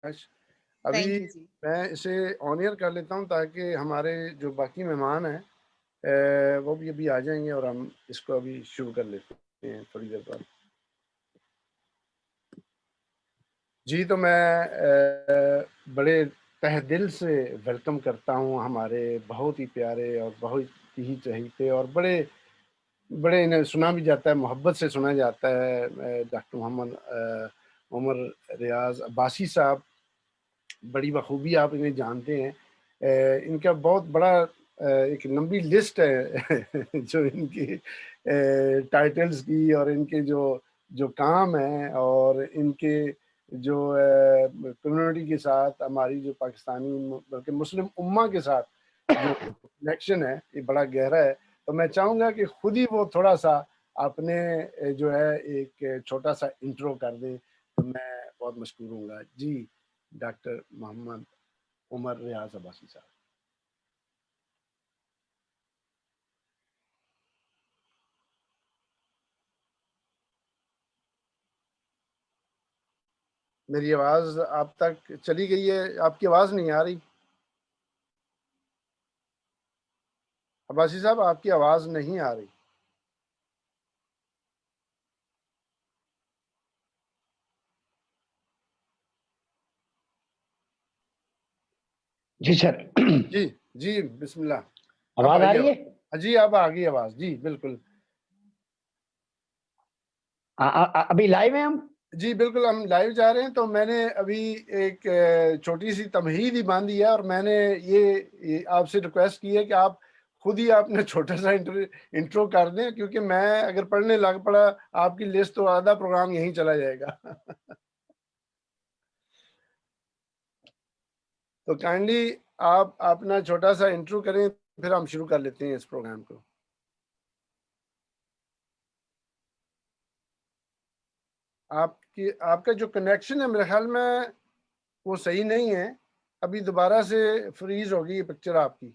ابھی thank you جی. میں اسے آن ایئر کر لیتا ہوں تاکہ ہمارے جو باقی مہمان ہیں وہ بھی ابھی آ جائیں گے اور ہم اس کو ابھی شروع کر لیتے ہیں تھوڑی دیر بعد. جی تو میں بڑے تہ دل سے ویلکم کرتا ہوں ہمارے بہت ہی پیارے اور بہت ہی چہیتے اور بڑے انہیں سنا بھی جاتا ہے، محبت سے سنا جاتا ہے، ڈاکٹر محمد عمر ریاض عباسی صاحب. بڑی بخوبی آپ انہیں جانتے ہیں. ان کا بہت بڑا ایک لمبی لسٹ ہے جو ان کی ٹائٹلز کی اور ان کے جو کام ہیں اور ان کے جو کمیونٹی کے ساتھ ہماری جو پاکستانی بلکہ مسلم امہ کے ساتھ جو کنیکشن ہے یہ بڑا گہرا ہے. تو میں چاہوں گا کہ خود ہی وہ تھوڑا سا اپنے جو ہے ایک چھوٹا سا انٹرو کر دیں تو میں بہت مشکور ہوں گا. جی ڈاکٹر محمد عمر ریاض عباسی صاحب. میری آواز آپ تک چلی گئی ہے؟ آپ کی آواز نہیں آ رہی عباسی صاحب، آپ کی آواز نہیں آ رہی. جی سر. جی جی بسم اللہ. آواز آ رہی ہے؟ جی اب آ گئی آواز. جی بالکل. ابھی لائیو ہیں ہم؟ جی بالکل ہم لائیو جا رہے ہیں. تو میں نے ابھی ایک چھوٹی سی تمہید ہی باندھی ہے اور میں نے یہ آپ سے ریکویسٹ کی ہے کہ آپ خود ہی آپ نے چھوٹا سا انٹرو کر دیں، کیونکہ میں اگر پڑھنے لگ پڑا آپ کی لسٹ تو آدھا پروگرام یہیں چلا جائے گا. تو کائنڈلی آپ اپنا چھوٹا سا انٹرو کریں پھر ہم شروع کر لیتے ہیں اس پروگرام کو. آپ کا جو کنیکشن ہے میرے خیال میں وہ صحیح نہیں ہے. ابھی دوبارہ سے فریز ہوگی یہ پکچر آپ کی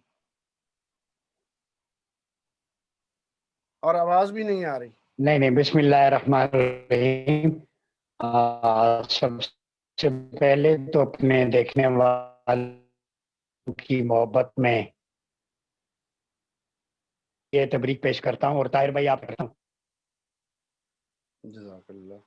اور آواز بھی نہیں آ رہی. نہیں بسم اللہ الرحمن الرحیم. سب سے پہلے تو اپنے دیکھنے والوں کی محبت میں یہ تبریک پیش کرتا ہوں اور طاہر بھائی آپ کرتا ہوں. جزاک اللہ.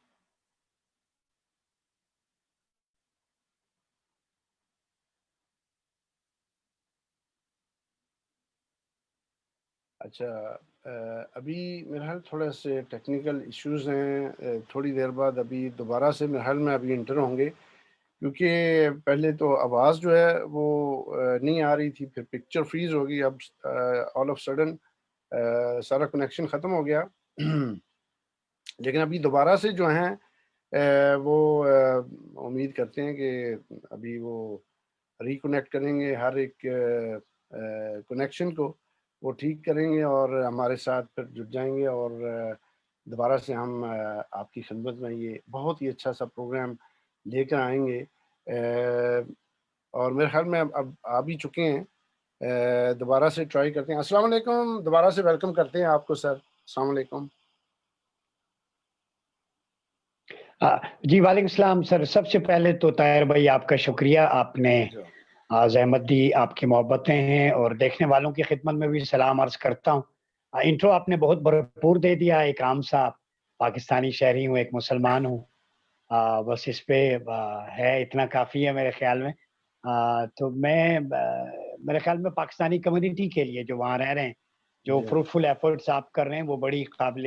اچھا ابھی میرے حال تھوڑے سے ٹیکنیکل ایشوز ہیں. تھوڑی دیر بعد ابھی دوبارہ سے میرے حال میں ابھی انٹر ہوں گے، کیونکہ پہلے تو آواز جو ہے وہ نہیں آ رہی تھی، پھر پکچر فریز ہوگی. اب آل آف سڈن سارا کنیکشن ختم ہو گیا. لیکن ابھی دوبارہ سے جو ہیں وہ امید کرتے ہیں کہ ابھی وہ ریکنیکٹ کریں گے ہر ایک کنیکشن کو، وہ ٹھیک کریں گے اور ہمارے ساتھ پھر جڑ جائیں گے اور دوبارہ سے ہم آپ کی خدمت میں یہ بہت ہی اچھا سا پروگرام لے کر آئیں گے. اور میرے خیال میں اب آ بھی چکے ہیں. دوبارہ سے ٹرائی کرتے ہیں. السلام علیکم. دوبارہ سے ویلکم کرتے ہیں آپ کو سر. السلام علیکم. جی وعلیکم السلام سر. سب سے پہلے تو طاہر بھائی آپ کا شکریہ، آپ نے زحمت دی، آپ کی محبتیں ہیں اور دیکھنے والوں کی خدمت میں بھی سلام عرض کرتا ہوں. انٹرو آپ نے بہت بھرپور دے دیا. ایک عام سا پاکستانی شہری ہوں، ایک مسلمان ہوں، بس اس پہ ہے، اتنا کافی ہے میرے خیال میں. تو میں میرے خیال میں پاکستانی کمیونٹی کے لیے جو وہاں رہ رہے ہیں، جو فروٹفل ایفرٹس آپ کر رہے ہیں وہ بڑی قابل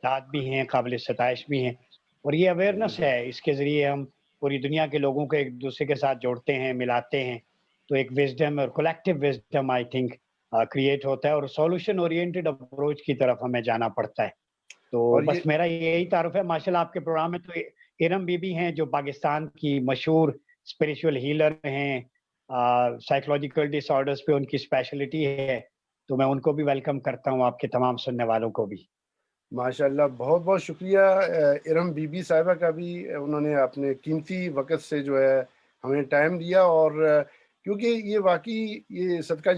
داد بھی ہیں، قابل ستائش بھی ہیں. اور یہ اویئرنیس ہے، اس کے ذریعے ہم پوری دنیا کے لوگوں کو ایک دوسرے کے ساتھ جوڑتے ہیں، ملاتے ہیں. تو ایک وزڈم اور collective wisdom I think create ہوتا ہے اور سولوشن اورینٹڈ اپروچ کی طرف ہمیں جانا پڑتا ہے. تو بس میرا یہی تعارف ہے. ماشاءاللہ آپ کے پروگرام میں تو ارم بی بی ہیں جو پاکستان کی مشہور اسپریچول ہیلر ہیں، سائیکولوجیکل ڈس آرڈرز پہ ان کی اسپیشلٹی ہے. تو میں ان کو بھی ویلکم کرتا ہوں، آپ کے تمام سننے والوں کو بھی. ماشاءاللہ بہت بہت شکریہ ارم بی بی صاحبہ کا بھی. انہوں نے اپنے قیمتی وقت سے جو ہے ہمیں ٹائم دیا، اور کیونکہ یہ واقعی یہ صدقہ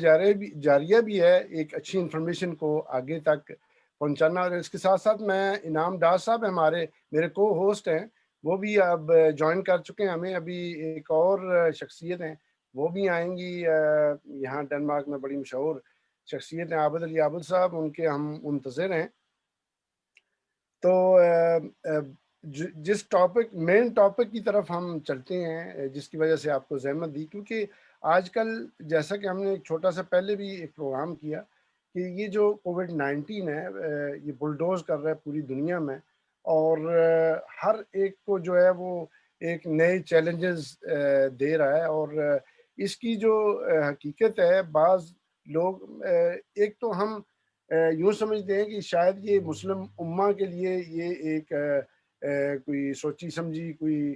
جاریہ بھی ہے ایک اچھی انفارمیشن کو آگے تک پہنچانا. اور اس کے ساتھ ساتھ میں انعام ڈار صاحب ہمارے میرے کو ہوسٹ ہیں، وہ بھی اب جوائن کر چکے ہیں ہمیں. ابھی ایک اور شخصیت ہیں وہ بھی آئیں گی یہاں ڈنمارک میں، بڑی مشہور شخصیت ہیں عابد علی عابد صاحب، ان کے ہم منتظر ہیں. تو جس مین ٹاپک کی طرف ہم چلتے ہیں، جس کی وجہ سے آپ کو زحمت دی، کیونکہ آج کل جیسا کہ ہم نے ایک چھوٹا سا پہلے بھی ایک پروگرام کیا کہ یہ جو کووڈ-19 ہے یہ بلڈوز کر رہا ہے پوری دنیا میں، اور ہر ایک کو جو ہے وہ ایک نئے چیلنجز دے رہا ہے. اور اس کی جو حقیقت ہے، بعض لوگ ایک تو ہم یوں سمجھتے ہیں کہ شاید یہ مسلم امہ کے لیے یہ ایک کوئی سوچی سمجھی کوئی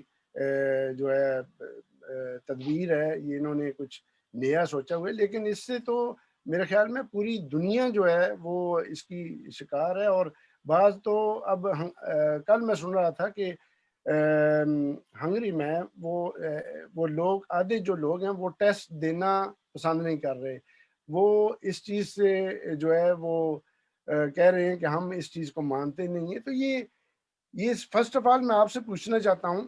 جو ہے تدبیر ہے، یہ انہوں نے کچھ نیا سوچا ہوا ہے، لیکن اس سے تو میرے خیال میں پوری دنیا جو ہے وہ اس کی شکار ہے. اور بعض تو اب کل میں سن رہا تھا کہ ہنگری میں وہ لوگ، آدھے جو لوگ ہیں وہ ٹیسٹ دینا پسند نہیں کر رہے. وہ اس چیز سے جو ہے وہ کہہ رہے ہیں کہ ہم اس چیز کو مانتے نہیں ہیں. تو یہ فرسٹ آف آل میں آپ سے پوچھنا چاہتا ہوں،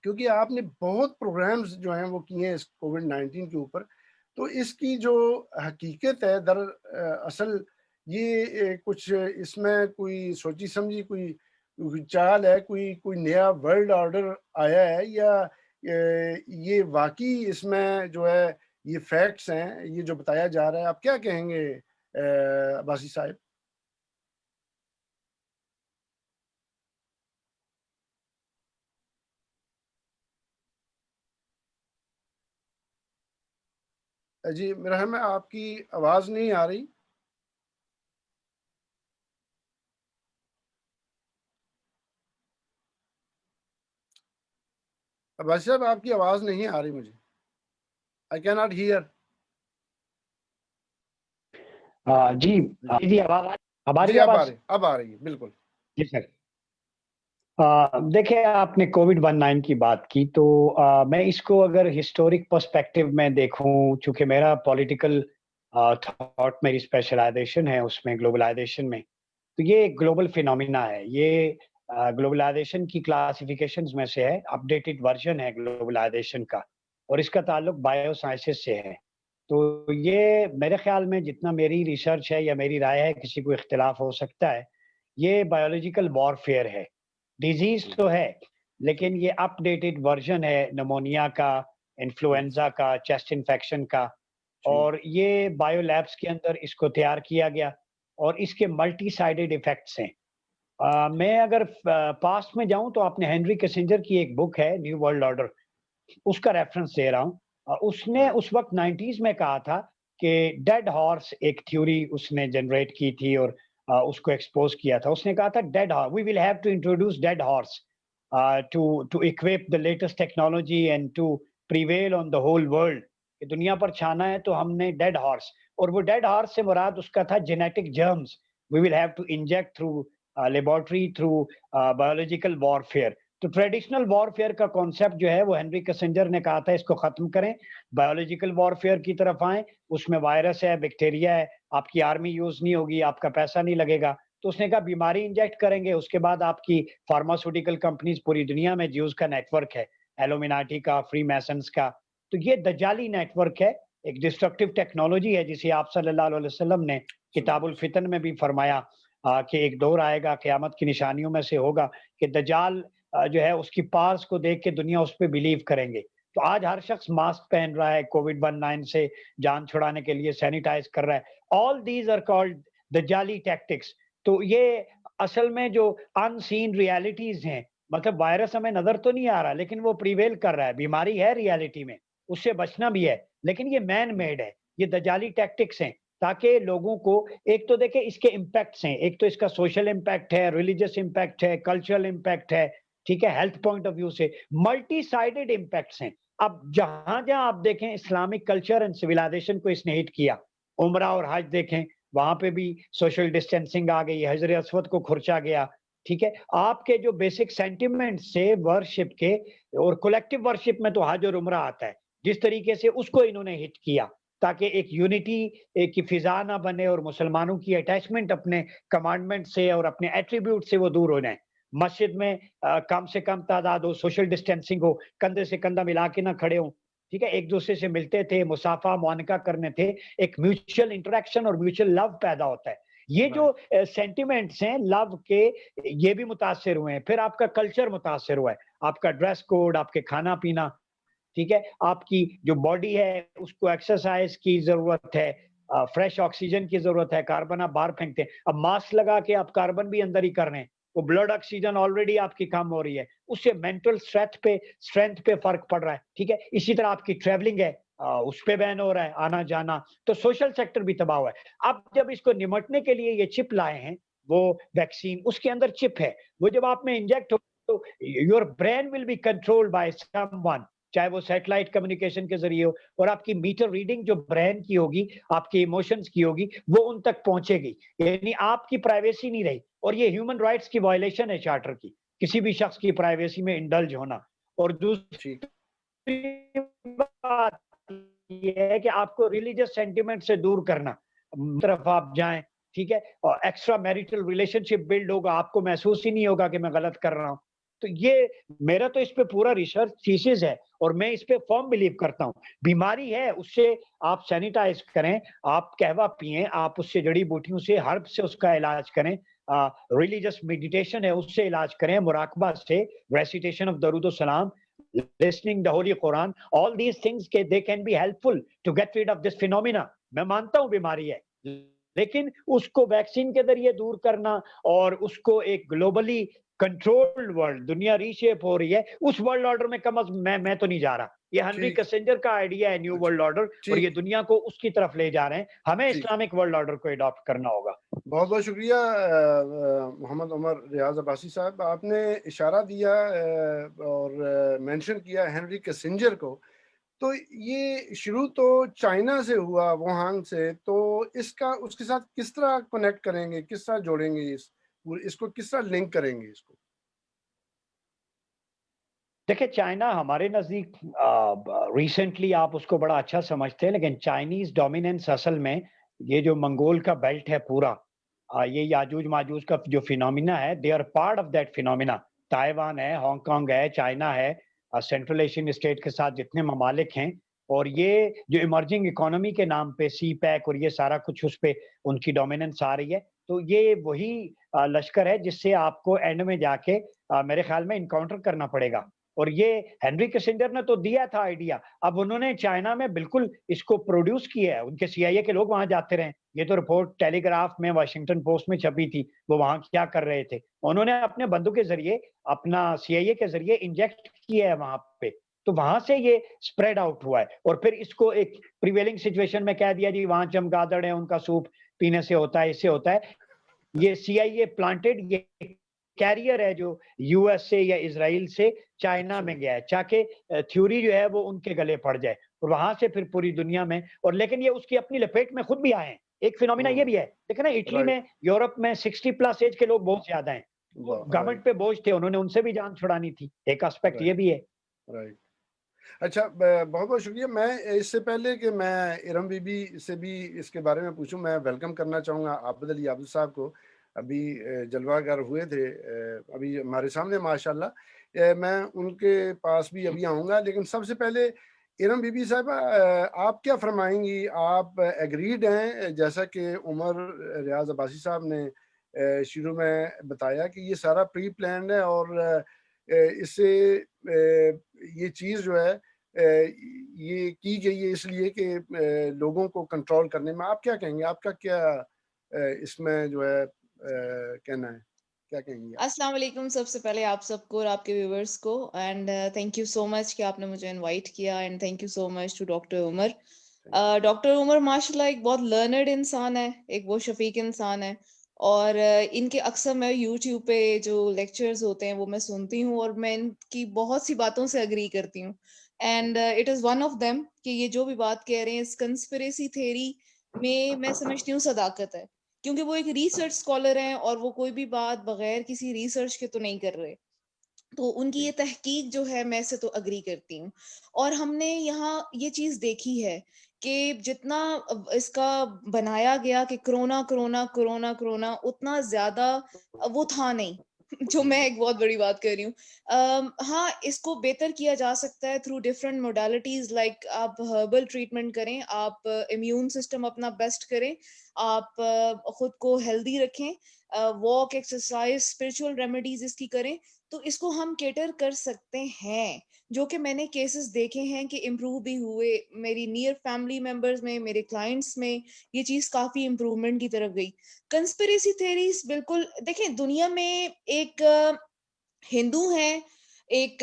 کیونکہ آپ نے بہت پروگرامز جو ہیں وہ کیے ہیں اس کووڈ-19 کے اوپر، تو اس کی جو حقیقت ہے در اصل یہ کچھ اس میں کوئی سوچی سمجھی کوئی چال ہے، کوئی نیا ورلڈ آرڈر آیا ہے، یا یہ واقعی اس میں جو ہے یہ فیکٹس ہیں یہ جو بتایا جا رہا ہے؟ آپ کیا کہیں گے عباسی صاحب؟ جی میرا خیال میں آپ کی آواز نہیں آ رہی. عباسی صاحب آپ کی آواز نہیں آ رہی مجھے. I cannot hear. جی جی آواز اب آ رہی جی ہے؟ اب آ رہی ہے بالکل. جی سر. دیکھیں آپ نے کووڈ-19 کی بات کی، تو میں اس کو اگر ہسٹورک پرسپیکٹو میں دیکھوں، چونکہ میرا پولیٹیکل تھاٹ میری اسپیشلائزیشن ہے اس میں، گلوبلائزیشن میں، تو یہ ایک گلوبل فینومینا ہے. یہ گلوبلائزیشن کی کلاسیفیکیشنز میں سے ہے، اپڈیٹڈ ورژن ہے گلوبلائزیشن کا، اور اس کا تعلق بائیو سائنسز سے ہے. تو یہ میرے خیال میں جتنا میری ریسرچ ہے یا میری رائے ہے، کسی کو اختلاف ہو سکتا ہے، یہ بایولوجیکل وارفیئر ہے. ڈیزیز تو ہے لیکن یہ اپ ڈیٹڈ ورژن ہے نمونیا کا، انفلوئنزا کا، چیسٹ انفیکشن کا، اور یہ بایو لیبس کے اندر اس کو تیار کیا گیا، اور اس کے ملٹی سائیڈڈ ایفیکٹس ہیں. میں اگر پاسٹ میں جاؤں تو آپ نے ہینری کسنجر کی ایک بک ہے نیو ورلڈ آرڈر، اس کا ریفرنس دے رہا ہوں. اس نے اس وقت 90s میں کہا تھا کہ ڈیڈ ہارس ایک تھیوری اس نے جنریٹ کی تھی اور اس کو ایکسپوز کیا تھا. اس نے کہا تھا dead horse, we will have to introduce dead horse to occupy the latest technology and to prevail on the whole world. کہ دنیا پر چھانا ہے تو ہم نے ڈیڈ ہارس، اور وہ ڈیڈ ہارس سے مراد اس کا تھا genetic germs, we will have to inject through laboratory, through biological warfare. تو ٹریڈیشنل وارفیئر کا کانسیپٹ جو ہے وہ ہینری کسنجر نے کہا تھا اس کو ختم کریں، بایولوجیکل وارفیئر کی طرف آئیں. اس میں وائرس ہے، بیکٹیریا ہے، آپ کی آرمی یوز نہیں ہوگی، آپ کا پیسہ نہیں لگے گا. تو اس نے کہا بیماری انجیکٹ کریں گے، اس کے بعد آپ کی فارماسیوٹیکل کمپنیز پوری دنیا میں جیوز کا نیٹ ورک ہے، ایلومیناٹی کا، فری میسنز کا. تو یہ دجالی نیٹ ورک ہے، ایک ڈسٹرکٹیو ٹیکنالوجی ہے، جسے آپ صلی اللہ علیہ وسلم نے کتاب الفتن میں بھی فرمایا کہ ایک دور آئے گا، قیامت کی نشانیوں میں سے ہوگا کہ دجال جو ہے اس کی پارس کو دیکھ کے دنیا اس پہ بلیو کریں گے. تو آج ہر شخص ماسک پہن رہا ہے، کووڈ-19 سے جان چھڑانے کے لیے سینیٹائز کر رہا ہے. آل دیز آر کالڈ دجالی ٹیکٹکس. تو یہ اصل میں جو ان سین ریالٹیز ہیں، مطلب وائرس ہمیں نظر تو نہیں آ رہا لیکن وہ پریویل کر رہا ہے، بیماری ہے ریالٹی میں، اس سے بچنا بھی ہے، لیکن یہ مین میڈ ہے، یہ دجالی ٹیکٹکس ہیں تاکہ لوگوں کو، ایک تو دیکھیں اس کے امپیکٹس ہیں، ایک تو اس کا سوشل امپیکٹ ہے، ریلیجس امپیکٹ ہے، کلچرل امپیکٹ ہے، ٹھیک ہے، ہیلتھ پوائنٹ آف ویو سے ملٹی سائیڈڈ امپیکٹس ہیں. اب جہاں جہاں آپ دیکھیں اسلامک کلچر اینڈ سویلائزیشن کو اس نے ہٹ کیا، عمرہ اور حج دیکھیں، وہاں پہ بھی سوشل ڈسٹینسنگ آ گئی، حجر اسود کو کھرچا گیا. ٹھیک ہے، آپ کے جو بیسک سینٹیمنٹ سے ورشپ کے، اور کولیکٹیو ورشپ میں تو حج اور عمرہ آتا ہے، جس طریقے سے اس کو انہوں نے ہٹ کیا تاکہ ایک یونٹی کی فضا نہ بنے اور مسلمانوں کی اٹیچمنٹ اپنے کمانڈمنٹ سے اور اپنے ایٹریبیوٹ سے وہ دور ہو جائیں. मस्जिद में कम से कम तादाद हो, सोशल डिस्टेंसिंग हो, कंधे से कंधा मिला के ना खड़े हों, ठीक है? एक दूसरे से मिलते थे, मुसाफा मुआनका करने थे, एक म्यूचुअल इंटरेक्शन और म्यूचुअल लव पैदा होता है। ये जो राइट, सेंटिमेंट्स हैं लव के, ये भी मुतासिर हुए हैं। फिर आपका कल्चर मुतासिर हुआ है, आपका ड्रेस कोड, आपके खाना-पीना, ठीक है? आपकी जो बॉडी है उसको एक्सरसाइज की ज़रूरत है, फ्रेश ऑक्सीजन की ज़रूरत है, कार्बन आप बाहर फेंकते हैं। अब मास्क लगा के आप कार्बन भी अंदर ही कर रहे हैं, वो ब्लड ऑक्सीजन ऑलरेडी आपकी कम हो रही है, उससे मेंटल स्ट्रेंथ पे फ़र्क पड़ रहा है, ठीक है? इसी तरह आपकी ट्रैवलिंग है, उस पे बैन हो रहा है आना-जाना, तो सोशल सेक्टर भी तबाह हुआ है। अब जब इसको निमटने के लिए ये चिप लाए हैं, वो वैक्सीन, उसके अंदर चिप है, वो जब आप में इंजेक्ट हो तो your brain will be controlled by someone, चाहे वो सैटेलाइट कम्युनिकेशन के ज़रिए हो, और आपकी मीटर रीडिंग जो ब्रेन की होगी, आपके इमोशंस की होगी, वो उन तक पहुँचेगी। यानी आपकी प्राइवेसी नहीं रही, और ये ह्यूमन राइट्स की वायलेशन है चार्टर की, किसी भी शख्स की प्राइवेसी में इंडल्ज होना। और ठीक, दूसरी बात ये है कि आपको रिलीजियस सेंटिमेंट से दूर करना, तरफ आप जाएँ, ठीक है? और एक्स्ट्रा मैरिटल रिलेशनशिप बिल्ड होगा, आपको महसूस ही नहीं होगा कि मैं गलत कर रहा हूँ। तो ये मेरा तो इस पे पूरा रिसर्च थीसिस है, और मैं इस पे फर्म बिलीव करता हूँ। बीमारी है, उससे आप सैनिटाइज़ करें, आप कहवा पिएँ, आप उससे जड़ी-बूटियों से, हर्ब से उसका इलाज करें, रिलीजियस मेडिटेशन है, उससे इलाज करें, मुराकबा से, रेसिटेशन ऑफ दरूद और सलाम, listening the Holy Quran, all these things they can be helpful to get rid of this phenomena. मैं मानता हूँ बीमारी है, लेकिन उसको वैक्सीन के जरिए दूर करना और उसको एक ग्लोबली कंट्रोल्ड वर्ल्ड, दुनिया रीशेप हो रही है, उस वर्ल्ड ऑर्डर में कम मैं तो नहीं जा रहा। ये हेनरी ठीक, किसिंजर का आइडिया है न्यू अच्छा, वर्ल्ड ऑर्डर, और ये ठीक, दुनिया को उसकी तरफ ले जा रहे हैं। हमें ठीक। इस्लामिक वर्ल्ड ऑर्डर को अडॉप्ट करना होगा। बहुत-बहुत शुक्रिया मोहम्मद उमर रियाज़ अब्बासी साहब, आपने इशारा दिया और मेंशन किया हेनरी किसिंजर को। तो ये शुरू तो चाइना से हुआ, वुहान से, तो इसका उसके साथ किस तरह कनेक्ट करेंगे, किस तरह जोड़ेंगे इसको किस तरह लिंक करेंगे इसको? देखिए, चाइना हमारे नज़दीक रिसेंटली आप उसको बड़ा अच्छा समझते हैं, लेकिन चाइनीज़ डोमिनेंस असल में ये जो मंगोल का बेल्ट है पूरा, ये याजूज-माजूज का जो फिनोमिना है, they are part of that phenomena. Taiwan है, हांगकांग है, चाइना है, सेंट्रल एशियन स्टेट के साथ जितने ममालिक हैं, और ये जो इमर्जिंग इकोनॉमी के नाम पे सी-पैक और ये सारा कुछ उस पे उनकी डोमिनेंस आ रही है। तो ये वही लश्कर है जिससे आपको एंड में जाके मेरे ख्याल में एनकाउंटर करना पड़ेगा। और ये हेनरी किसिंजर ने तो दिया था आइडिया, अब उन्होंने चाइना में बिल्कुल इसको प्रोड्यूस किया है, उनके सीआईए के लोग वहाँ जाते रहे। ये तो रिपोर्ट टेलीग्राफ में, वाशिंगटन पोस्ट में छपी थी, वो वहाँ क्या कर रहे थे। उन्होंने अपने बंदूक के ज़रिए, अपना सीआईए के ज़रिए इंजेक्ट किया है वहाँ पे, तो वहाँ से ये स्प्रेड आउट हुआ है, और फिर इसको एक प्रिवेलिंग सिचुएशन में कह दिया जी वहाँ चमगादड़ है, उनका सूप पीने से होता है, इससे होता है। ये सीआईए प्लांटेड ये कैरियर है जो यूएस से या इज़राइल से चाइना अच्छा, में गया है, ताकि थ्योरी जो है वो उनके गले पड़ जाए, और वहाँ से फिर पूरी दुनिया में, और लेकिन ये उसकी अपनी लपेट में खुद भी आए हैं। एक फिनोमिना ये हुँ, भी है, देखिए ना इटली राइट, में, यूरोप में 60 प्लस एज के लोग बहुत ज़्यादा हैं। वो राइट, गवर्नमेंट पे बोझ थे, उन्होंने उनसे भी जान छुड़ानी थी। एक एस्पेक्ट ये राइट, भी है। राइट। अच्छा, बहुत-बहुत शुक्रिया। मैं इससे पहले कि मैं इरम बीबी से भी इसके बारे में पूछूँ, मैं वेलकम करना चाहूँगा आबिद अली आबिद साहब को। अभी जलवागर हुए थे, अभी हमारे सामने माशाल्लाह। मैं उनके पास भी अभी आऊँगा, लेकिन सबसे पहले इरम बीबी साहिबा, आप क्या फ़रमाएँगी? आप एग्रीड हैं, जैसा कि उमर रियाज़ अब्बासी साहब ने शुरू में बताया कि ये सारा प्री प्लान्ड है, और इससे ये चीज़ जो है ये की गई है इसलिए कि लोगों को कंट्रोल करने में। आप क्या कहेंगे? आपका क्या इसमें जो है कहना है? क्या कहेंगी आप? अस्सलाम वालेकुम, सबसे पहले आप सबको और आपके व्यूअर्स को, and thank you so much कि आपने मुझे इनवाइट किया, and thank you so much to doctor Umar. Thank you. Doctor Umar माशाल्लाह एक बहुत लर्नड इंसान है, एक वो शफीक इंसान है, और इनके अक्सर मैं यूट्यूब पे जो लेक्चर्स होते हैं वो मैं सुनती हूँ, और मैं इनकी बहुत सी बातों से एग्री करती हूँ, and it is one of them कि ये जो भी बात कह रहे हैं इस कंस्पिरेसी थ्योरी में मैं समझती हूँ सदाकत है। क्योंकि वो एक रिसर्च स्कॉलर हैं और वो कोई भी बात बगैर किसी रिसर्च के तो नहीं कर रहे। तो उनकी जी, ये तहकीक जो है मैं इससे तो एग्री करती हूँ। और हमने यहाँ ये चीज़ देखी है कि जितना इसका बनाया गया कि कोरोना, कोरोना, कोरोना, कोरोना, उतना ज़्यादा वो था नहीं। जो मैं एक बहुत बड़ी बात कर रही हूँ। हाँ, इसको बेहतर किया जा सकता है थ्रू डिफरेंट मोडालिटीज़, लाइक आप हर्बल ट्रीटमेंट करें, आप इम्यून सिस्टम अपना बेस्ट करें, आप खुद को हेल्दी रखें, वॉक, एक्सरसाइज, स्पिरिचुअल रेमेडीज इसकी करें, तो इसको हम कैटर कर सकते हैं। जो कि मैंने केसेस देखे हैं कि इम्प्रूव भी हुए मेरी नियर फैमिली मेंबर्स में, मेरे क्लाइंट्स में, ये चीज़ काफ़ी इम्प्रूवमेंट की तरफ गई। कंस्पिरेसी थ्योरीज बिल्कुल देखें, दुनिया में एक हिंदू हैं, एक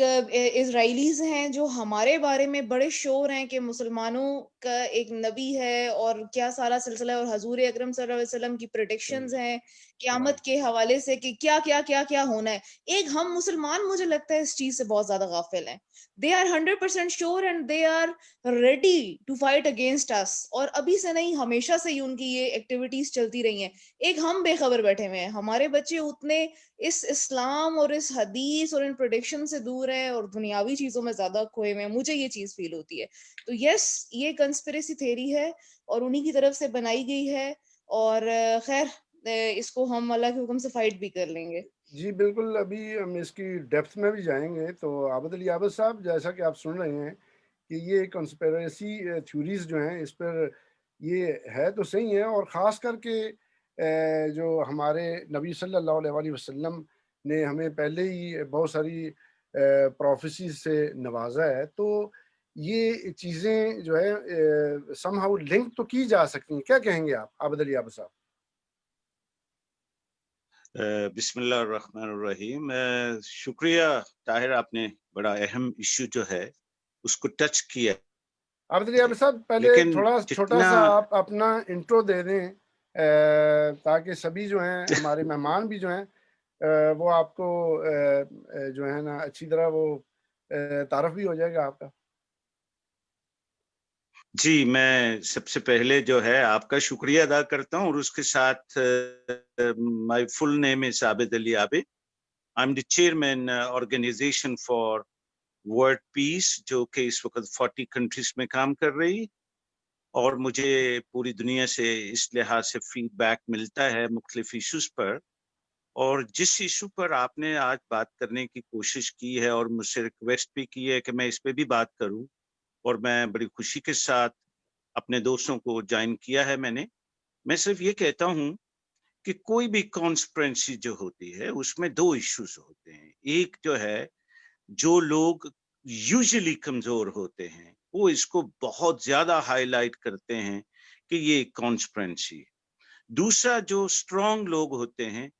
इज़राइलीज़ हैं जो हमारे बारे में बड़े श्योर हैं कि मुसलमानों का एक नबी है और क्या सारा सिलसिला है, और हज़ूर अकरम सल्लल्लाहु अलैहि वसल्लम की प्रेडिक्शंस हैं क़यामत के हवाले से कि क्या होना है। एक हम मुसलमान, मुझे लगता है, इस चीज़ से बहुत ज़्यादा गाफ़िल हैं। They are 100% sure and they are ready to fight against us, और अभी से नहीं, हमेशा से ही उनकी ये एक्टिविटीज़ चलती रही हैं। एक हम बेखबर बैठे हुए हैं, हमारे बच्चे उतने इस इस्लाम और इस हदीस और इन प्रेडिक्शन से दूर है और दुनियावी चीजों में ज्यादा खोए हुए हैं, मुझे ये चीज फील होती है। तो यस, ये कंस्पिरेसी थ्योरी है और उन्हीं की तरफ से बनाई गई है, और खैर इसको हम अल्लाह के हुक्म से फाइट भी कर लेंगे। जी बिल्कुल, अभी हम इसकी डेप्थ में भी जाएंगे। तो आबद अली आबद साहब, जैसा कि आप सुन रहे हैं कि ये कंस्पिरेसी थ्योरीज जो हैं, इस पर ये है तो सही है, और ख़ास करके जो हमारे नबी सल्लल्लाहु अलैहि वसल्लम ने हमें पहले ही बहुत सारी प्रोफेसीज से नवाजा है, तो ये चीज़ें जो है समहाउ लिंक तो की जा सकती हैं। क्या कहेंगे आप आबद अली आबद साहब? बिस्मिल्लाहिर्रहमानिर्रहीम। शुक्रिया ताहिर, आपने बड़ा अहम इश्यू जो है उसको टच किया आबद अली है, आबद साहब, पहले लेकिन थोड़ा छोटा जितना सा आप अपना इंट्रो दे दें, ताकि सभी जो हैं, हमारे मेहमान भी जो हैं, वो आपको जो है ना अच्छी तरह वो तारफ भी हो जाएगा आपका। जी, मैं सबसे पहले जो है आपका शुक्रिया अदा करता हूँ, और उसके साथ my full name is Abid Ali Abid. I am the chairman organization for world peace, जो कि इस वक्त 40 कंट्रीज में काम कर रही, और मुझे पूरी दुनिया से इस लिहाज से फीडबैक मिलता है मुख्तलिफ इश्यूज पर। और जिस इशू पर आपने आज बात करने की कोशिश की है और मुझसे रिक्वेस्ट भी की है कि मैं इस पे भी बात करूं, और मैं बड़ी खुशी के साथ अपने दोस्तों को ज्वाइन किया है मैं सिर्फ ये कहता हूं कि कोई भी कॉन्स्पिरेसी जो होती है उसमें दो इश्यूज होते हैं। एक जो है, जो लोग यूजुअली कमजोर होते हैं वो इसको बहुत ज्यादा हाईलाइट करते हैं कि ये कॉन्स्पिरेसी। दूसरा, जो स्ट्रांग लोग होते हैं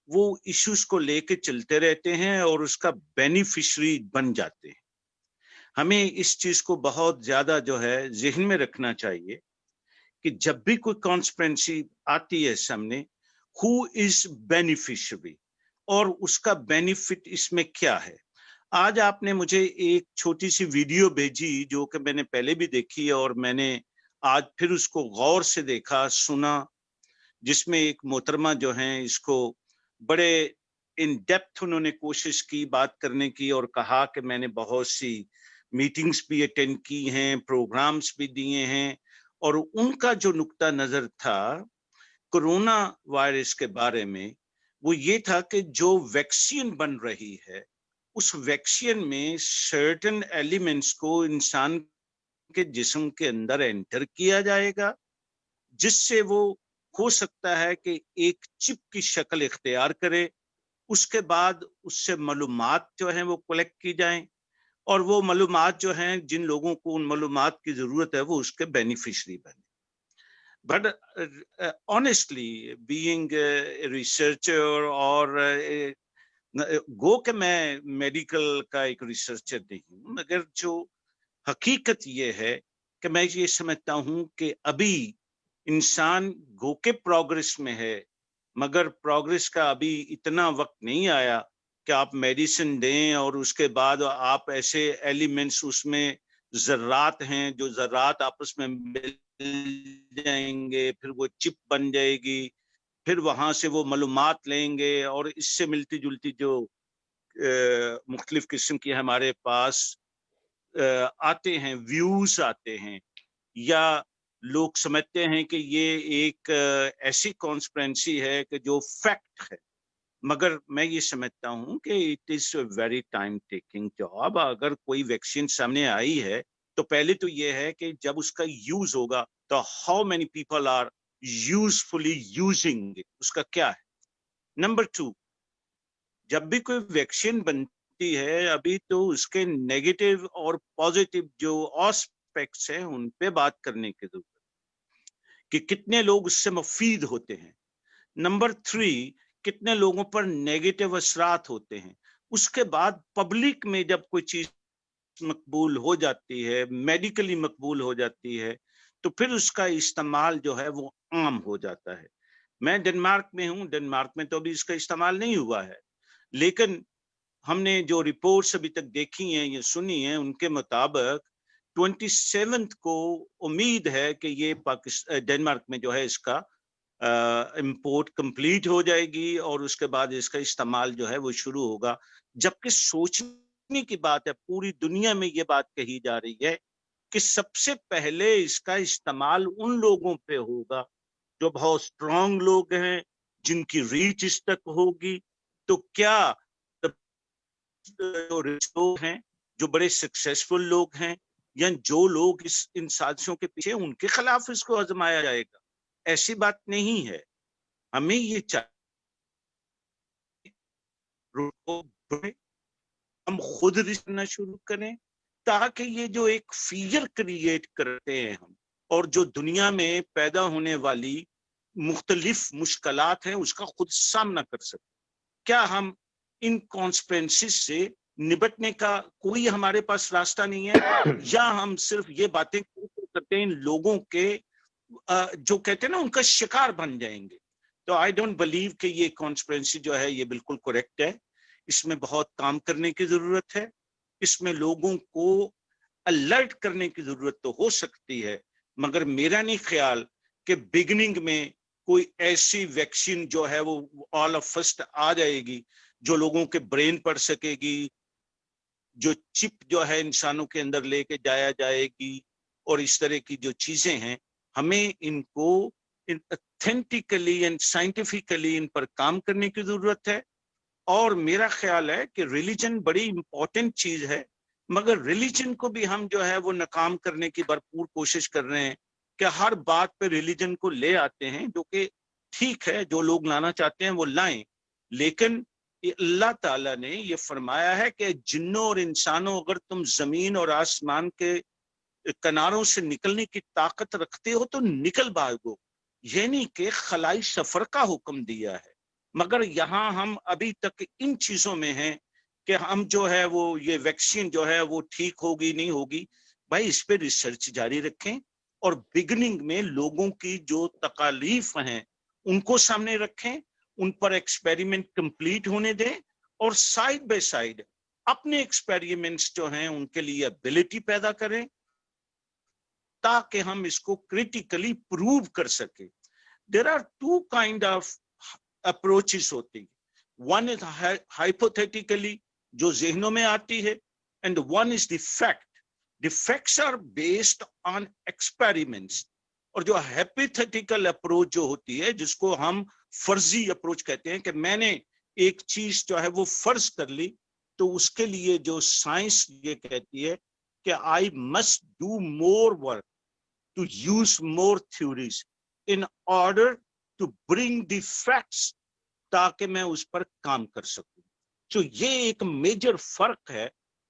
वो इश्यूज को लेके चलते रहते हैं और उसका बेनिफिशियरी बन जाते हैं। हमें इस चीज को बहुत ज्यादा जो है जहन में रखना चाहिए कि जब भी कोई कॉन्स्पिरेसी आती है सामने, हु इज बेनिफिशियरी और उसका बेनिफिट इसमें क्या है। आज आपने मुझे एक छोटी सी वीडियो भेजी जो कि मैंने पहले भी देखी है, और मैंने आज फिर उसको गौर से देखा, सुना, जिसमें एक मोहतरमा जो हैं इसको बड़े इन डेप्थ उन्होंने कोशिश की बात करने की, और कहा कि मैंने बहुत सी मीटिंग्स भी अटेंड की हैं, प्रोग्राम्स भी दिए हैं, और उनका जो नुक्ता नजर था कोरोना वायरस के बारे में वो ये था कि जो वैक्सीन बन रही है उस वैक्सीन में सर्टेन एलिमेंट्स को इंसान के जिस्म के अंदर एंटर किया जाएगा, जिससे वो हो सकता है कि एक चिप की शक्ल इख्तियार करे। उसके बाद उससे मालूमात जो हैं वो कलेक्ट की जाएं, और वो मालूमात जो हैं, जिन लोगों को उन मालूमात की जरूरत है वो उसके बेनिफिशियरी बने। But honestly being a researcher, और गो के मैं मेडिकल का एक रिसर्चर नहीं हूँ, मगर जो हकीकत ये है कि मैं ये समझता हूँ कि अभी इंसान गो के प्रोग्रेस में है, मगर प्रोग्रेस का अभी इतना वक्त नहीं आया कि आप मेडिसिन दें और उसके बाद आप ऐसे एलिमेंट्स उसमें जर्रात हैं जो जर्रात आपस में मिल जाएंगे, फिर वो चिप बन जाएगी, फिर वहां से वो मालूमात लेंगे, और इससे मिलती जुलती जो मुख्तलिफ किस्म की हमारे पास आते हैं, व्यूज आते हैं, या लोग समझते हैं कि ये एक ऐसी कॉन्स्पिरेसी है कि जो फैक्ट है। मगर मैं ये समझता हूँ कि it is very time taking job. अगर कोई वैक्सीन सामने आई है तो पहले तो ये है कि जब उसका यूज होगा तो how many people are usefully using it, उसका क्या है। नंबर 2, जब भी कोई वैक्सीन बनती है अभी तो उसके नेगेटिव और पॉजिटिव जो एस्पेक्ट्स हैं उन पे बात करने की जरूरत कि कितने लोग उससे मुफीद होते हैं। नंबर 3, कितने लोगों पर नेगेटिव असरात होते हैं। उसके बाद पब्लिक में जब कोई चीज मकबूल हो जाती है, मेडिकली मकबूल हो जाती है, तो फिर उसका इस्तेमाल जो है वो आम हो जाता है। मैं डेनमार्क में हूँ, डेनमार्क में तो अभी इसका इस्तेमाल नहीं हुआ है, लेकिन हमने जो रिपोर्ट्स अभी तक देखी हैं या सुनी हैं उनके मुताबिक 27 को उम्मीद है कि ये डेनमार्क में जो है इसका इंपोर्ट कंप्लीट हो जाएगी और उसके बाद इसका इस्तेमाल जो है वो शुरू होगा। जबकि सोचने की बात है, पूरी दुनिया में ये बात कही जा रही है कि सबसे पहले इसका इस्तेमाल उन लोगों पे होगा जो बहुत स्ट्रांग लोग हैं, जिनकी रीच इस तक होगी। तो क्या जो रिच लोग हैं, जो बड़े सक्सेसफुल लोग हैं, या जो लोग इन साजिशों के पीछे, उनके खिलाफ इसको आजमाया जाएगा? ऐसी बात नहीं है। हमें ये चाहिए हम खुद रिसर्च करना शुरू करें, ताकि ये जो एक फियर क्रिएट करते हैं हम, और जो दुनिया में पैदा होने वाली मुख्तलिफ मुश्किलात हैं उसका खुद सामना कर सकें। क्या हम इन कॉन्सिक्वेंसेस से निपटने का कोई हमारे पास रास्ता नहीं है, या हम सिर्फ ये बातें करते हैं इन लोगों के जो कहते हैं ना उनका शिकार बन जाएंगे? तो आई डोंट बिलीव कि ये कॉन्स्पिरेसी जो है ये बिल्कुल करेक्ट है। इसमें बहुत काम करने की जरूरत है, इसमें लोगों को अलर्ट करने की जरूरत तो हो सकती है, मगर मेरा नहीं ख्याल कि बिगिनिंग में कोई ऐसी वैक्सीन जो है वो ऑल ऑफ फर्स्ट आ जाएगी जो लोगों के ब्रेन पढ़ सकेगी, जो चिप जो है इंसानों के अंदर लेके जाया जाएगी, और इस तरह की जो चीजें हैं हमें इनको ऑथेंटिकली एंड साइंटिफिकली इन पर काम करने की जरूरत है। और मेरा ख्याल है कि रिलीजन बड़ी इंपॉर्टेंट चीज है, मगर रिलीजन को भी हम जो है वो नाकाम करने की भरपूर कोशिश कर रहे हैं कि हर बात पे रिलीजन को ले आते हैं, जो कि ठीक है, जो लोग लाना चाहते हैं वो लाएं, लेकिन अल्लाह ताला ने ये फरमाया है कि जिन्नों और इंसानों अगर तुम जमीन और आसमान के किनारों से निकलने की ताकत रखते हो तो निकल भागो, यानी कि खलाई सफर का हुक्म दिया है। मगर यहाँ हम अभी तक इन चीजों में हैं कि हम जो है वो ये वैक्सीन जो है वो ठीक होगी नहीं होगी। भाई इस पे रिसर्च जारी रखें और बिगनिंग में लोगों की जो तकालीफ हैं उनको सामने रखें, उन पर एक्सपेरिमेंट कंप्लीट होने दें, और साइड बाय साइड अपने एक्सपेरिमेंट्स जो हैं उनके लिए एबिलिटी पैदा करें ताकि हम इसको क्रिटिकली प्रूव कर सके। There are two kind of approaches होती है, वन इज हाइपोथेटिकली जो जहनों में आती है, and one is the fact. The facts are based on experiments. और जो हाइपोथेटिकल अप्रोच जो होती है, जिसको हम फर्जी अप्रोच कहते हैं कि मैंने एक चीज जो है वो फर्ज कर ली, तो उसके लिए जो साइंस ये कहती है कि I must do more work to use more theories in order to bring the facts, ताकि मैं उस पर काम कर सकूं। तो ये एक मेजर फर्क है।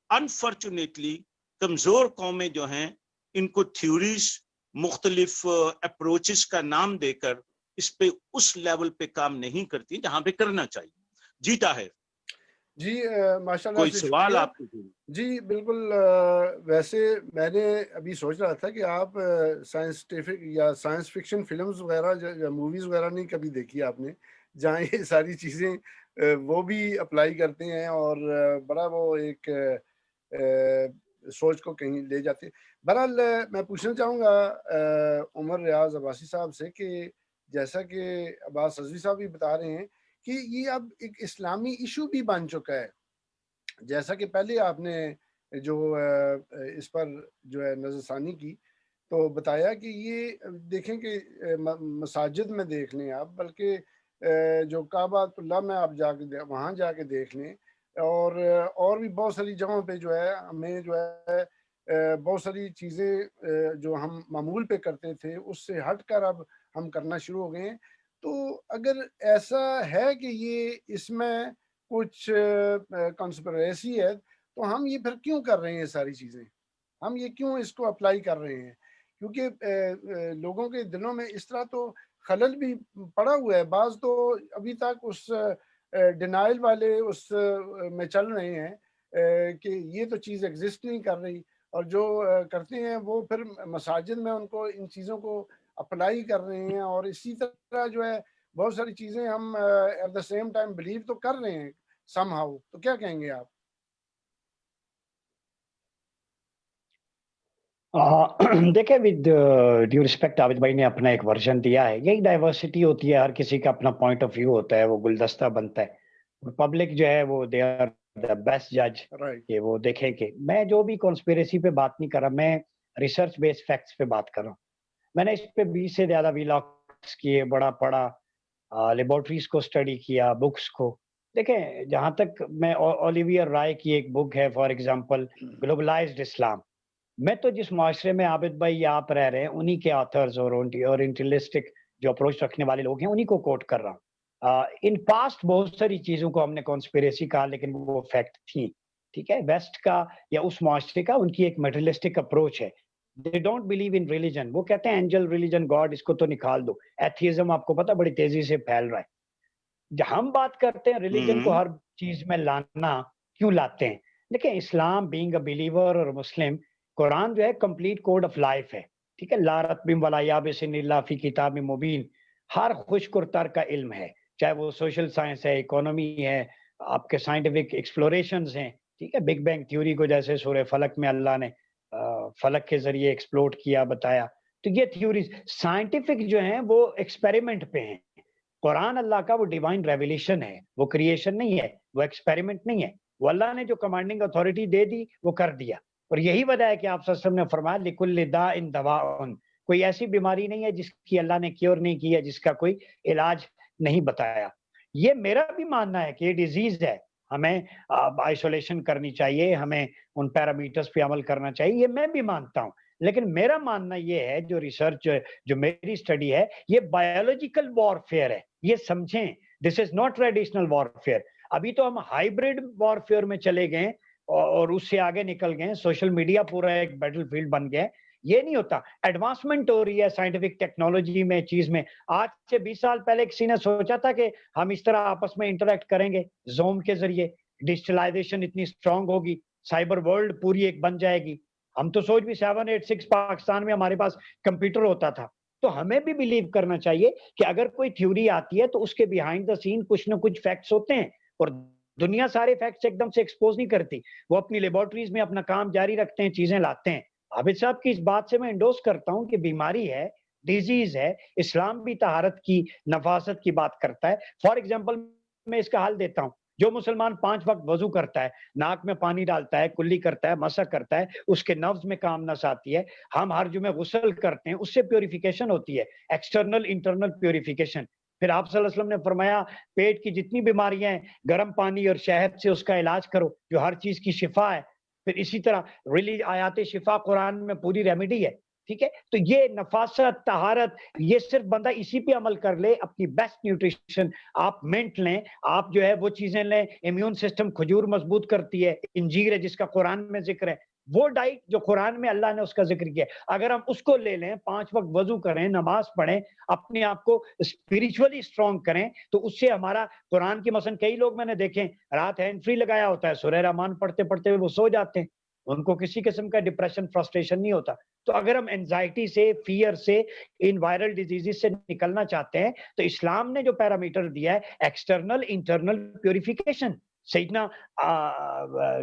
अनफॉर्चुनेटली कमजोर कौमें जो हैं इनको थ्योरीज मुख्तलिफ अप्रोचेस का नाम देकर इस पे उस लेवल पे काम नहीं करती जहां पे करना चाहिए। जीता है जी माशाल्लाह कोई से सवाल शुक्रिया। आपको? जी बिल्कुल। वैसे मैंने अभी सोच रहा था कि आप साइंटिफिक या साइंस फिक्शन फिल्म्स वगैरह या मूवीज़ वगैरह नहीं कभी देखी आपने, जहाँ ये सारी चीज़ें वो भी अप्लाई करते हैं और बड़ा वो एक सोच को कहीं ले जाते हैं। बहरहाल मैं पूछना चाहूँगा उमर रियाज अब्बासी साहब से कि जैसा कि अब्बास रज़वी साहब भी बता रहे हैं कि ये अब एक इस्लामी इशू भी बन चुका है। जैसा कि पहले आपने जो इस पर जो है नज़रसानी की, तो बताया कि ये देखें कि मसाजिद में देख लें आप, बल्कि جو کعبۃ اللہ میں آپ وہاں جا کے دیکھ لیں، اور بھی بہت ساری جگہوں پہ جو ہے ہمیں جو ہے بہت ساری چیزیں جو ہم معمول پہ کرتے تھے اس سے ہٹ کر اب ہم کرنا شروع ہو گئے ہیں. تو اگر ایسا ہے کہ یہ اس میں کچھ کنسپریسی ہے تو ہم یہ پھر کیوں کر رہے ہیں؟ یہ ساری چیزیں ہم یہ کیوں اس کو اپلائی کر رہے ہیں؟ کیونکہ لوگوں کے دلوں میں اس طرح تو خلل بھی پڑا ہوا ہے. بعض تو ابھی تک اس ڈینائل والے اس میں چل رہے ہیں کہ یہ تو چیز ایگزسٹ نہیں کر رہی، اور جو کرتے ہیں وہ پھر مساجد میں ان کو ان چیزوں کو اپلائی کر رہے ہیں. اور اسی طرح جو ہے بہت ساری چیزیں ہم at the same time believe تو کر رہے ہیں سم ہاؤ. تو کیا کہیں گے آپ؟ دیکھیں ود ڈیو رسپیکٹ عابد بھائی نے اپنا ایک ورژن دیا ہے. یہی ڈائیورسٹی ہوتی ہے، ہر کسی کا اپنا پوائنٹ آف ویو ہوتا ہے، وہ گلدستہ بنتا ہے. پبلک جو ہے وہ دے آر دا بیسٹ جج رائٹ. کہ وہ دیکھیں. کہ میں جو بھی کانسپیریسی پہ بات نہیں کر رہا، میں ریسرچ بیس فیکٹس پہ بات کر رہا ہوں. میں نے اس پہ 20 سے زیادہ ویلاگس کیے، بڑا پڑھا، لیبورٹریز کو اسٹڈی کیا، بکس کو. دیکھیں جہاں تک میں اولیویئر رائے کی ایک بک ہے فار ایگزامپل گلوبلائزڈ اسلام، میں تو جس معاشرے میں عابد بھائی آپ رہ رہے ہیں انہی کے آتھرز اور انٹیلسٹک جو اپروچ رکھنے والے لوگ ہیں انہی کو کوٹ کر رہا ہوں. ان پاسٹ بہت ساری چیزوں کو ہم نے کانسپیریسی کہا لیکن وہ فیکٹ تھی. ٹھیک ہے، ویسٹ کا یا اس معاشرے کا ان کی ایک میٹریلسٹک اپروچ ہے. They don't believe in religion. وہ کہتے ہیں اینجل ریلیجن گاڈ اس کو تو نکال دو. ایتھیزم آپ کو پتا بڑی تیزی سے پھیل رہا ہے. ہم بات کرتے ہیں ریلیجن کو ہر چیز میں لانا کیوں لاتے ہیں. دیکھیں اسلام بینگ اے بلیور اور مسلم، قرآن جو ہے کمپلیٹ کوڈ آف لائف ہے. ٹھیک ہے، لا رتبم ولا یابس الا فی کتاب مبین. ہر خشک اور تر کا علم ہے، چاہے وہ سوشل سائنس ہے، اکانومی ہے، آپ کے سائنٹیفک ایکسپلوریشنز ہیں. ٹھیک ہے، بگ بینگ تھیوری کو جیسے سورہ فلک میں اللہ نے فلک کے ذریعے ایکسپلوٹ کیا، بتایا. تو یہ تھیوریز سائنٹیفک جو ہیں وہ ایکسپیریمنٹ پہ ہیں. قرآن اللہ کا وہ ڈیوائن ریویلیشن ہے، وہ کریشن نہیں ہے، وہ ایکسپیریمنٹ نہیں ہے. وہ اللہ نے جو کمانڈنگ اتھارٹی دے دی وہ کر دیا. اور یہی وجہ ہے کہ آپ صلی اللہ علیہ وسلم نے فرمایا لِكُلِّ دَاءٍ دَوَاءٌ. کوئی ایسی بیماری نہیں ہے جس کی اللہ نے کیور نہیں کی ہے، جس کا کوئی علاج نہیں بتایا. یہ میرا بھی ماننا ہے کہ یہ ڈیزیز ہے، ہمیں آئسولیشن کرنی چاہیے، ہمیں ان پیرامیٹرز پہ عمل کرنا چاہیے، یہ میں بھی مانتا ہوں. لیکن میرا ماننا یہ ہے، جو ریسرچ جو میری اسٹڈی ہے، یہ بایولوجیکل وارفیئر ہے. یہ سمجھیں دس از ناٹ ٹریڈیشنل وارفیئر. ابھی تو ہم ہائیبرڈ وارفیئر میں چلے گئے اور اس سے آگے نکل گئے. سوشل میڈیا پورا ایک بیٹل فیلڈ بن گیا. یہ نہیں ہوتا. ایڈوانسمنٹ ہو رہی ہے سائنٹیفک ٹیکنالوجی میں، چیز میں. آج سے 20 سال پہلے کسی نے سوچا تھا کہ ہم اس طرح آپس میں انٹریکٹ کریں گے زوم کے ذریعے؟ ڈیجیٹلائزیشن اتنی اسٹرانگ ہوگی، سائبر ورلڈ پوری ایک بن جائے گی. ہم تو سوچ بھی 786 پاکستان میں ہمارے پاس کمپیوٹر ہوتا تھا. تو ہمیں بھی بلیو کرنا چاہیے کہ اگر کوئی تھیوری آتی ہے تو اس کے بیہائنڈ دا سین کچھ نہ کچھ فیکٹس ہوتے ہیں. اور دنیا سارے فیکٹس ایک دم سے ایکسپوز نہیں کرتی، وہ اپنی لیبورٹریز میں اپنا کام جاری رکھتے ہیں، چیزیں لاتے ہیں. عابد صاحب کی اس بات سے میں انڈوس کرتا ہوں کہ بیماری ہے، ڈیزیز ہے. اسلام بھی طہارت کی، نفاست کی بات کرتا ہے. فار ایگزامپل میں اس کا حل دیتا ہوں. جو مسلمان 5 وقت وضو کرتا ہے، ناک میں پانی ڈالتا ہے، کلی کرتا ہے، مسح کرتا ہے، اس کے نفس میں کام نس آتی ہے. ہم ہر جمعے غسل کرتے ہیں، اس سے پیوریفیکیشن ہوتی ہے، ایکسٹرنل انٹرنل پیوریفیکیشن. پھر آپ صلی اللہ علیہ وسلم نے فرمایا پیٹ کی جتنی بیماریاں ہیں گرم پانی اور شہد سے اس کا علاج کرو، جو ہر چیز کی شفا ہے. پھر اسی طرح آیات شفا قرآن میں پوری ریمیڈی ہے. ٹھیک ہے، تو یہ نفاست، طہارت، یہ صرف بندہ اسی پہ عمل کر لے. اپنی بیسٹ نیوٹریشن آپ منٹ لیں، آپ جو ہے وہ چیزیں لیں. امیون سسٹم کھجور مضبوط کرتی ہے، انجیر ہے جس کا قرآن میں ذکر ہے. وہ ڈائٹ جو قرآن میں اللہ نے اس کا ذکر کیا ہے، اگر ہم اس کو لے لیں، 5 وقت وضو کریں، نماز پڑھیں، اپنے آپ کو اسپریچولی اسٹرانگ کریں، تو اس سے ہمارا قرآن کی مثلا کئی لوگ میں نے دیکھیں رات ہینڈ فری لگایا ہوتا ہے، سورہ رحمان پڑھتے پڑھتے وہ سو جاتے ہیں، ان کو کسی قسم کا ڈپریشن فرسٹریشن نہیں ہوتا. تو اگر ہم اینزائٹی سے، فیئر سے، ان وائرل ڈیزیز سے نکلنا چاہتے ہیں تو اسلام نے جو پیرامیٹر دیا ہے ایکسٹرنل انٹرنل پیوریفیکیشن. سیدنا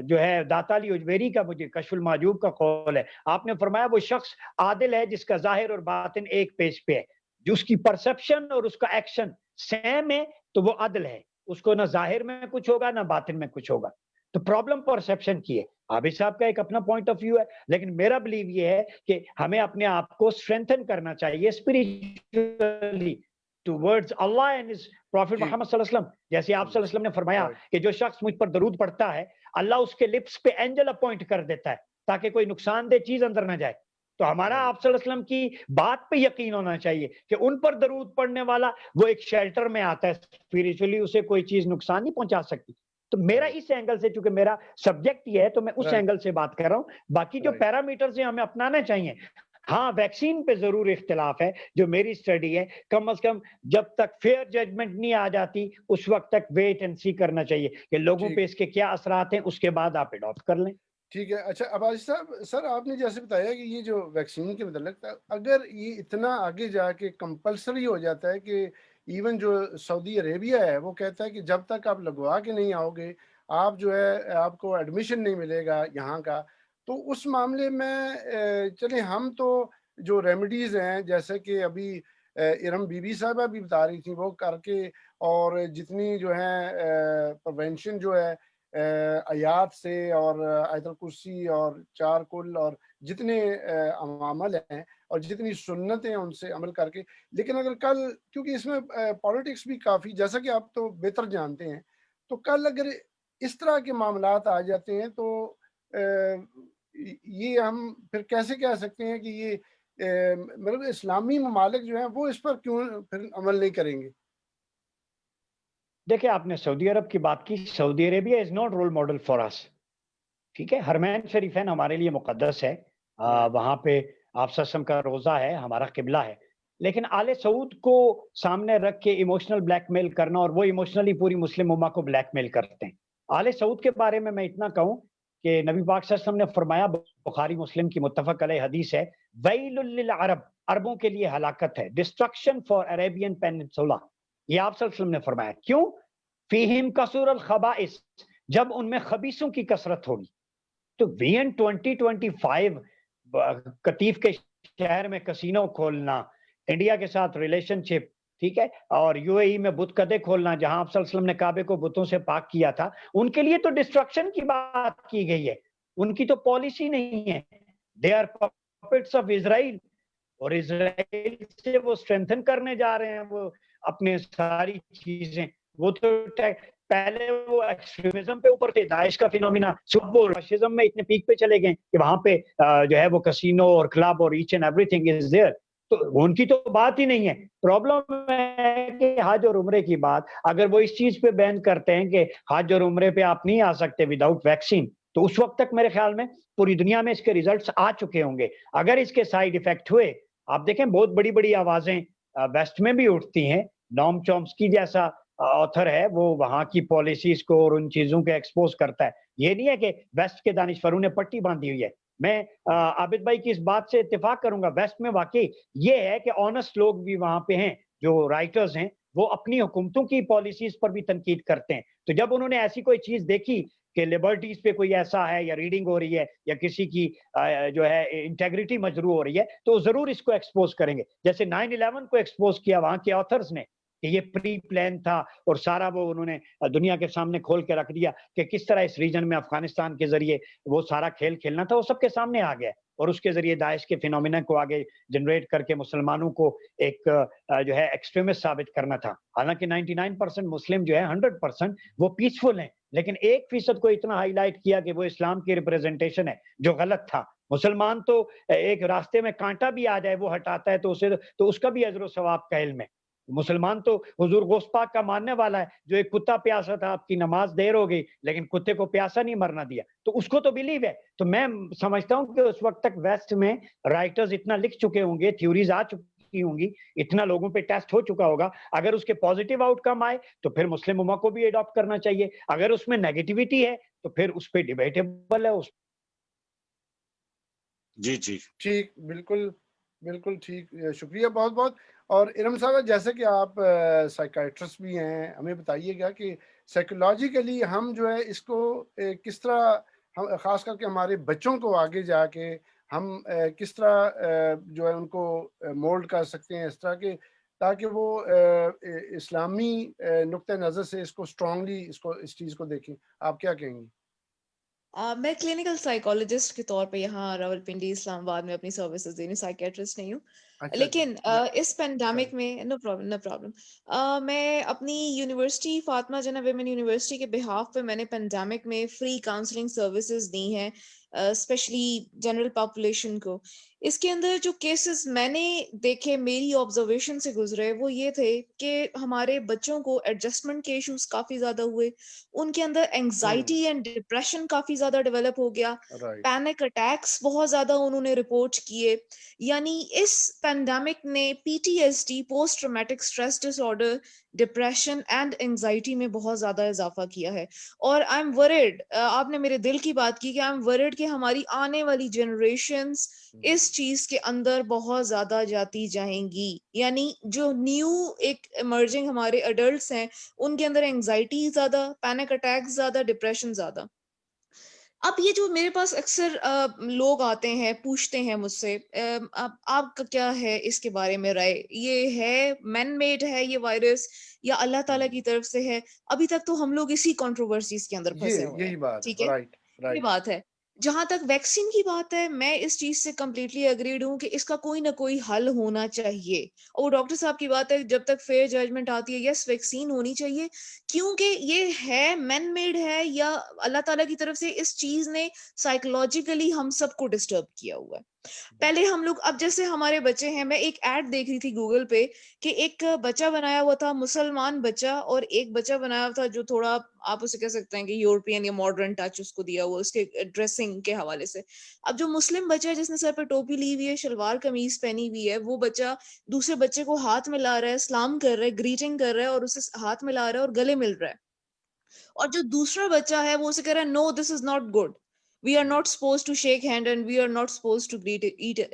جو ہے داتا علی اجویری کا مجھے کشف المحجوب کا قول ہے، آپ نے فرمایا وہ شخص عادل ہے جس کا ظاہر اور باطن ایک پیج پہ ہے. جو اس کی پرسپشن اور اس کا ایکشن سیم ہے تو وہ عدل ہے، اس کو نہ ظاہر میں کچھ ہوگا نہ باطن میں کچھ ہوگا. تو پرابلم پرسپشن کی ہے. عابد صاحب کا ایک اپنا پوائنٹ آف ویو ہے، لیکن میرا بلیو یہ ہے کہ ہمیں اپنے آپ کو اسٹرینتھن کرنا چاہیے spiritually towards Allah and His Prophet जी Muhammad sallallahu alaihi wasallam. जैसे आप सल्लल्लाहु अलैहि वसल्लम ने फरमाया राइट कि जो शख्स मुझ पर दरूद पढ़ता है, अल्लाह उसके लिप्स पे एंजल अपॉइंट कर देता है ताकि कोई नुकसानदेह चीज अंदर ना जाए। तो हमारा राइट आप सल्लल्लाहु अलैहि वसल्लम की बात पे यकीन होना चाहिए कि उन पर दरूद पढ़ने वाला वो एक शेल्टर में आता है, स्पिरिचुअली उसे कोई चीज नुकसान नहीं पहुंचा सकती। तो मेरा राइट इस एंगल से, चूंकि मेरा सब्जेक्ट ये है, तो मैं उस राइट एंगल से बात कर रहा हूँ। बाकी जो राइट पैरामीटर्स हैं हमें अपनाने चाहिए। हाँ, वैक्सीन पे जरूर इख्तिलाफ है। जो मेरी स्टडी है, कम से कम जब तक फेयर जजमेंट नहीं आ जाती उस वक्त तक वेट एंड सी करना चाहिए कि लोगों पे ठीक इसके क्या असरात हैं, उसके बाद आप अडॉप्ट कर लें। ठीक है। अच्छा अबाज साहब, सर आपने जैसे बताया कि ये जो वैक्सीन के मतलब अगर ये इतना आगे जाके कंपलसरी हो जाता है कि इवन जो सऊदी अरेबिया है वो कहता है कि जब तक आप लगवा के नहीं आओगे आप जो है आपको एडमिशन नहीं मिलेगा यहाँ का, तो उस मामले में चले हम तो जो रेमेडीज हैं जैसे कि अभी इरम बीबी साहबा भी बता रही थी वो करके, और जितनी जो है प्रिवेंशन जो है आयात से और आयतुल कुर्सी और चार कुल और जितने अमामल हैं और जितनी सुन्नतें हैं उनसे अमल करके, लेकिन अगर कल, क्योंकि इसमें पॉलिटिक्स भी काफ़ी, जैसा कि आप तो बेहतर जानते हैं, तो कल अगर इस तरह के मामलात आ जाते हैं तो ये हम फिर कैसे कह सकते हैं कि ये मतलब इस्लामी ममालिक जो हैं वो इस पर क्यों फिर अमल नहीं करेंगे? देखिए, आपने सऊदी अरब की बात की। Saudi Arabia is not role model for us. ठीक है, हरमैन शरीफैन हमारे लिए मुकद्दस है। राइट वहां पे आप ससम का रोजा है, हमारा किबला है। लेकिन आले सऊद को सामने रख के इमोशनल ब्लैकमेल करना, और वो इमोशनली पूरी मुस्लिम उम्मा को ब्लैकमेल करते हैं। आले सऊद के बारे में मैं इतना कहूं कि नबी पाक सल्लल्लाहु अलैहि वसल्लम ने फरमाया, बुखारी मुस्लिम की मुत्तफक अलैह हदीस है, वैलुल लिल अरब, अरबों के लिए हलाकत है, डिस्ट्रक्शन फॉर अरेबियन पेनिनसुला। ये आप सल्लल्लाहु अलैहि वसल्लम ने फरमाया। क्यों? फीहिम कसूरल खबाइस, जब उनमें खबीसों की कसरत होगी। तो वीएन 2025 कतीफ के शहर में कसिनो खोलना, इंडिया के साथ रिलेशनशिप, ठीक है, और यूएई में बुतकदे खोलना जहां आप सल्लल्लाहु अलैहि वसल्लम ने काबे को बुतों से पाक किया था, उनके लिए तो डिस्ट्रक्शन की बात की गई है। उनकी तो पॉलिसी नहीं है। They are puppets of Israel, और इजराइल से वो स्ट्रेंथन करने जा रहे हैं वो अपने सारी चीजें। वो तो पहले वो एक्सट्रीमिज्म पे ऊपर थे, दाइश का फिनोमिना, वो फैशिज्म में इतने पीक पे चले गए कि वहां पे जो है वो कसिनो और क्लब और each and everything is there. तो उनकी तो बात ही नहीं है। प्रॉब्लम है कि हज और उम्रे की बात, अगर वो इस चीज पे बैन करते हैं कि हज और उम्रे पे आप नहीं आ सकते विदाउट वैक्सीन, तो उस वक्त तक मेरे ख्याल में पूरी दुनिया में इसके रिजल्ट्स आ चुके होंगे। अगर इसके साइड इफेक्ट हुए, आप देखें बहुत बड़ी बड़ी आवाजें वेस्ट में भी उठती हैं। नॉम चॉम्स्की जैसा ऑथर है, वो वहां की पॉलिसीज को और उन चीजों को एक्सपोज करता है। ये नहीं है कि वेस्ट के दानिशवरों ने पट्टी बांधी हुई है। मैं आबिद भाई की इस बात से इत्तेफाक करूंगा। वेस्ट में वाकई ये है कि ऑनेस्ट लोग भी वहां पे हैं, जो राइटर्स हैं, वो अपनी हुकूमतों की पॉलिसीज पर भी तनकीद करते हैं। तो जब उन्होंने ऐसी कोई चीज देखी कि लिबर्टीज पे कोई ऐसा है या रीडिंग हो रही है या किसी की जो है इंटेग्रिटी मजरू हो रही है, तो जरूर इसको एक्सपोज करेंगे। जैसे 9/11 को एक्सपोज किया वहां के ऑथर्स ने कि ये प्री प्लान था, और सारा वो उन्होंने दुनिया के सामने खोल के रख दिया कि किस तरह इस रीजन में अफगानिस्तान के जरिए वो सारा खेल खेलना था, वो सबके सामने आ गया। और उसके जरिए दाइश के फिनोमिना को आगे जनरेट करके मुसलमानों को एक जो है एक्सट्रीमिस्ट साबित करना था। हालांकि 99% मुस्लिम जो है 100% वो पीसफुल हैं, लेकिन 1% को इतना हाईलाइट किया कि वो इस्लाम की रिप्रेजेंटेशन है, जो गलत था। मुसलमान तो एक रास्ते में कांटा भी आ जाए वो हटाता है तो उसे तो उसका भी अजर सवाब का इल्म है। मुसलमान तो हुजूर गौस पाक का मानने वाला है। जो एक कुत्ता प्यासा था, आपकी नमाज देर हो गई लेकिन कुत्ते को प्यासा नहीं मरना दिया, तो उसको तो बिलीव है। तो मैं समझता हूं कि उस वक्त तक वेस्ट में राइटर्स इतना लिख चुके होंगे, थ्योरीज आ चुकी होंगी, इतना लोगों पे टेस्ट हो चुका होगा। अगर उसके पॉजिटिव आउटकम आए तो फिर मुस्लिम उम्मा को भी अडॉप्ट करना चाहिए। अगर उसमें नेगेटिविटी है तो फिर उस पर डिबेटेबल है। उस जी जी ठीक, बिल्कुल, बिल्कुल ठीक। शुक्रिया बहुत-बहुत। और इरम साहब, जैसे कि आप साइकियाट्रिस्ट भी हैं, हमें बताइएगा कि साइकोलॉजिकली हम जो है इसको किस तरह हम ख़ास करके हमारे बच्चों को आगे जाके हम किस तरह जो है उनको मोल्ड कर सकते हैं इस तरह के, ताकि वो इस्लामी नुक्ते नज़र से इसको स्ट्रॉन्गली इसको इस चीज़ को देखें। आप क्या कहेंगी? मैं क्लिनिकल साइकोलॉजिस्ट के तौर पे यहाँ रावलपिंडी इस्लामाबाद में अपनी सर्विसेज दे रही हूँ, साइकियाट्रिस्ट नहीं हूँ। अच्छा अच्छा लेकिन इस पेंडेमिक में नो प्रॉब्लम नो प्रॉब्लम, मैं अपनी यूनिवर्सिटी फातिमा जिन्ना विमेन यूनिवर्सिटी के बिहाफ पे मैंने पेंडेमिक में फ्री काउंसलिंग सर्विसेज दी हैं, स्पेशली जनरल पॉपुलेशन को। इसके अंदर जो केसेस मैंने देखे, मेरी ऑब्जर्वेशन से गुजरे, वो ये थे कि हमारे बच्चों को एडजस्टमेंट के इश्यूज काफी ज्यादा हुए, उनके अंदर एंजाइटी एंड डिप्रेशन काफी ज्यादा डेवलप हो गया, राइट पैनिक अटैक्स बहुत ज्यादा उन्होंने रिपोर्ट किए। यानी इस पेंडेमिक ने PTSD, post traumatic stress disorder, depression and anxiety में बहुत ज्यादा इजाफा किया है। और आई एम वरिड, आपने मेरे दिल की बात की कि आई एम वरिड कि हमारी आने वाली जनरेशंस इस चीज के अंदर बहुत ज्यादा जाती जाएंगी। यानी जो न्यू एक इमर्जिंग हमारे अडल्ट्स हैं, उनके अंदर एंजाइटी ज्यादा, पैनिक अटैक ज्यादा, डिप्रेशन ज्यादा। अब ये जो मेरे पास अक्सर लोग आते हैं, पूछते हैं मुझसे, आपका क्या है इसके बारे में राय, ये है मैन मेड है ये वायरस या अल्लाह ताला की तरफ से है? अभी तक तो हम लोग इसी कंट्रोवर्सीज के अंदर ये फंसे हुए हैं, यही बात ठीक है। है, राइट ये राइट बात है। जहां तक वैक्सीन की बात है, मैं इस चीज से कंप्लीटली अग्रीड हूँ कि इसका कोई ना कोई हल होना चाहिए। और वो डॉक्टर साहब की बात है, जब तक फेयर जजमेंट आती है, यस वैक्सीन होनी चाहिए, क्योंकि ये है मैन मेड है या अल्लाह ताला की तरफ से इस चीज ने साइकोलॉजिकली हम सबको डिस्टर्ब किया हुआ है। पहले हम लोग, अब जैसे हमारे बच्चे हैं, मैं एक ऐड देख रही थी गूगल पे कि एक बच्चा बनाया हुआ था, मुसलमान बच्चा, और एक बच्चा बनाया हुआ था जो थोड़ा, आप उसे कह सकते हैं कि यूरोपियन या मॉडर्न टच उसको दिया हुआ उसके ड्रेसिंग के हवाले से। अब जो मुस्लिम बच्चा है जिसने सर पे टोपी ली हुई है, शलवार कमीज पहनी हुई है, वो बच्चा दूसरे बच्चे को हाथ मिला रहा है, सलाम कर रहा है, ग्रीटिंग कर रहा है और उसे हाथ मिला रहा है और गले मिल रहा है। और जो दूसरा बच्चा है वो उसे कह रहा है, no this is not good, we are not suppose to shake hand and we are not suppose to greet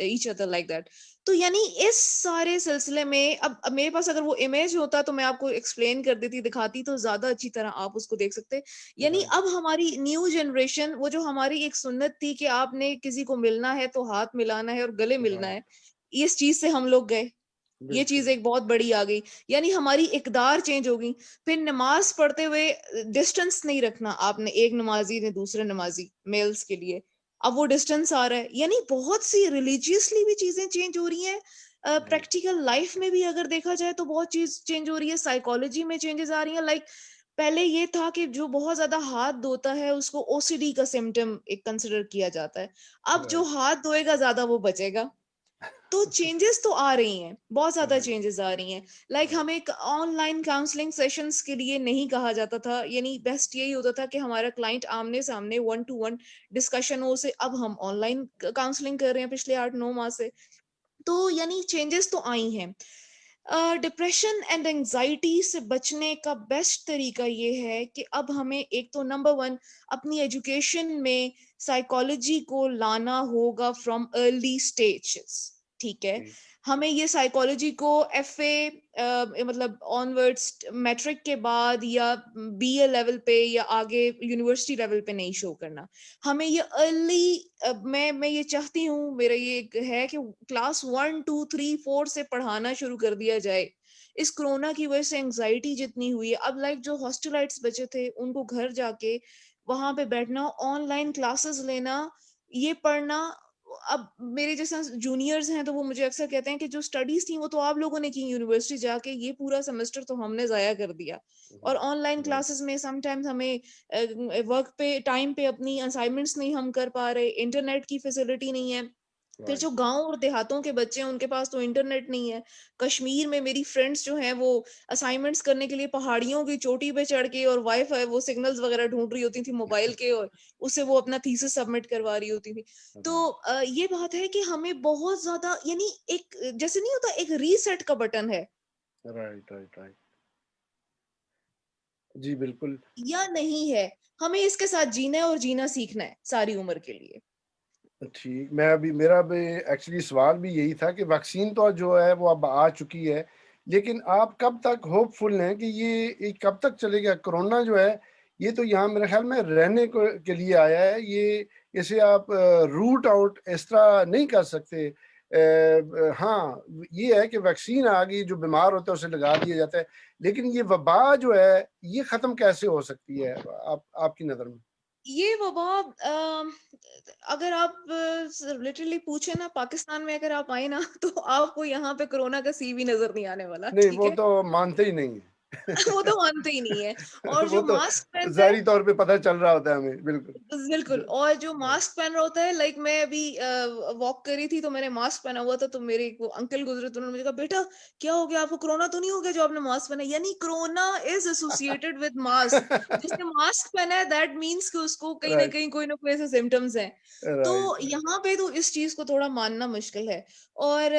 each other like that. तो यानी इस सारे सिलसिले में अब मेरे पास अगर वो इमेज होता तो मैं आपको एक्सप्लेन कर देती, दिखाती तो ज्यादा अच्छी तरह आप उसको देख सकते। यानी राइट अब हमारी न्यू जनरेशन, वो जो हमारी एक सुन्नत थी कि आपने किसी को मिलना है तो हाथ मिलाना है और गले मिलना है, राइट इस चीज से हम लोग गए, ये चीज बिल्कुल एक बहुत बड़ी आ गई। यानी हमारी इकदार चेंज हो गई। फिर नमाज पढ़ते हुए डिस्टेंस नहीं रखना आपने, एक नमाजी ने दूसरे नमाजी मेल्स के लिए, अब वो डिस्टेंस आ रहा है। यानी बहुत सी रिलीजियसली भी चीजें चेंज हो रही हैं, प्रैक्टिकल लाइफ में भी अगर देखा जाए तो बहुत चीज चेंज हो रही है, साइकोलॉजी में चेंजेस आ रही हैं। लाइक पहले ये था कि जो बहुत ज्यादा हाथ धोता है उसको ओसीडी का सिम्टम एक कंसिडर किया जाता है, अब जो राइट हाथ धोएगा ज्यादा वो बचेगा। तो चेंजेस तो आ रही हैं, बहुत ज्यादा राइट चेंजेस आ रही हैं। लाइक हमें ऑनलाइन काउंसलिंग सेशंस के लिए नहीं कहा जाता था, यानी बेस्ट यही होता था कि हमारा क्लाइंट आमने सामने 1-to-1 डिस्कशन हो, से अब हम ऑनलाइन काउंसलिंग कर रहे हैं पिछले 8-9 माह से। तो यानी चेंजेस तो आई हैं। डिप्रेशन एंड एंजाइटी से बचने का बेस्ट तरीका ये है कि अब हमें एक तो नंबर 1 अपनी एजुकेशन में साइकोलॉजी को लाना होगा फ्रॉम अर्ली स्टेजेस, ठीक है। हमें ये साइकोलॉजी को एफए मतलब ऑनवर्ड्स मैट्रिक के बाद या बीए लेवल पे या आगे यूनिवर्सिटी लेवल पे नहीं शो करना, हमें ये अर्ली, मैं ये चाहती हूँ, मेरा ये एक है कि क्लास 1, 2, 3, 4 से पढ़ाना शुरू कर दिया जाए। इस कोरोना की वजह से एंजाइटी जितनी हुई है, अब लाइक जो हॉस्टलाइट्स बचे थे उनको घर जाके वहां पे बैठना, ऑनलाइन क्लासेस लेना, ये पढ़ना। अब मेरे जैसे जूनियर्स हैं तो वो मुझे अक्सर कहते हैं कि जो स्टडीज थी वो तो आप लोगों ने की यूनिवर्सिटी जाके, ये पूरा सेमेस्टर तो हमने जाया कर दिया। और ऑनलाइन राइट क्लासेस में समटाइम्स हमें वर्क पे टाइम पे अपनी असाइनमेंट्स नहीं हम कर पा रहे, इंटरनेट की फैसिलिटी नहीं है। फिर जो राइट गांव और देहातों के बच्चे हैं उनके पास तो इंटरनेट नहीं है। कश्मीर में मेरी फ्रेंड्स जो हैं वो असाइनमेंट्स करने के लिए पहाड़ियों की चोटी पे चढ़ के और वाईफाई वो सिग्नल्स वगैरह ढूंढ रही होती थी मोबाइल के, और उससे वो अपना थीसिस सबमिट करवा रही होती थी। तो ये बात है कि हमें बहुत ज्यादा, यानी एक जैसे नहीं होता एक रीसेट का बटन है राइट राइट राइट जी बिल्कुल या नहीं है, हमें इसके साथ जीना है और जीना सीखना है सारी उम्र के लिए। ठीक। मैं अभी मेरा भी एक्चुअली सवाल भी यही था कि वैक्सीन तो जो है वो अब आ चुकी है, लेकिन आप कब तक होपफुल हैं कि ये कब तक चलेगा? कोरोना जो है ये तो यहाँ मेरे ख्याल में रहने के लिए आया है, ये इसे आप रूट आउट इस तरह नहीं कर सकते। हाँ ये है कि वैक्सीन आ गई, जो बीमार होता है उसे लगा दिया जाता है, लेकिन ये वबा जो है ये खत्म कैसे हो सकती है आपकी नज़र में? ये वबा अगर आप लिटरली पूछे ना, पाकिस्तान में अगर आप आए ना तो आपको यहाँ पे कोरोना का सी भी नजर नहीं आने वाला, नहीं, ठीक वो है। तो मानते ही नहीं है। वो तो मानते ही नहीं है। और वो जो तो मास्क पहनता है, ज़ाहिरी तौर पे पता चल रहा होता है हमें, बिल्कुल। बिल्कुल, ज और जो मास्क पहन रहा होता है, लाइक मैं अभी वॉक कर रही थी तो मैंने मास्क पहना हुआ था, तो मेरे एक वो अंकल गुजरे तो उन्होंने मुझे कहा, बेटा क्या हो गया, आपको कोरोना तो नहीं हो गया जो आपने मास्क पहना है?" यानी corona is associated with mask. जिसने मास्क पहना है दैट मीन्स कि उसको कहीं ना राइट, कहीं कोई ना कोई ऐसे सिम्टम्स हैं। तो राइट, राइट। यहाँ पे तो इस चीज को थोड़ा मानना मुश्किल है। और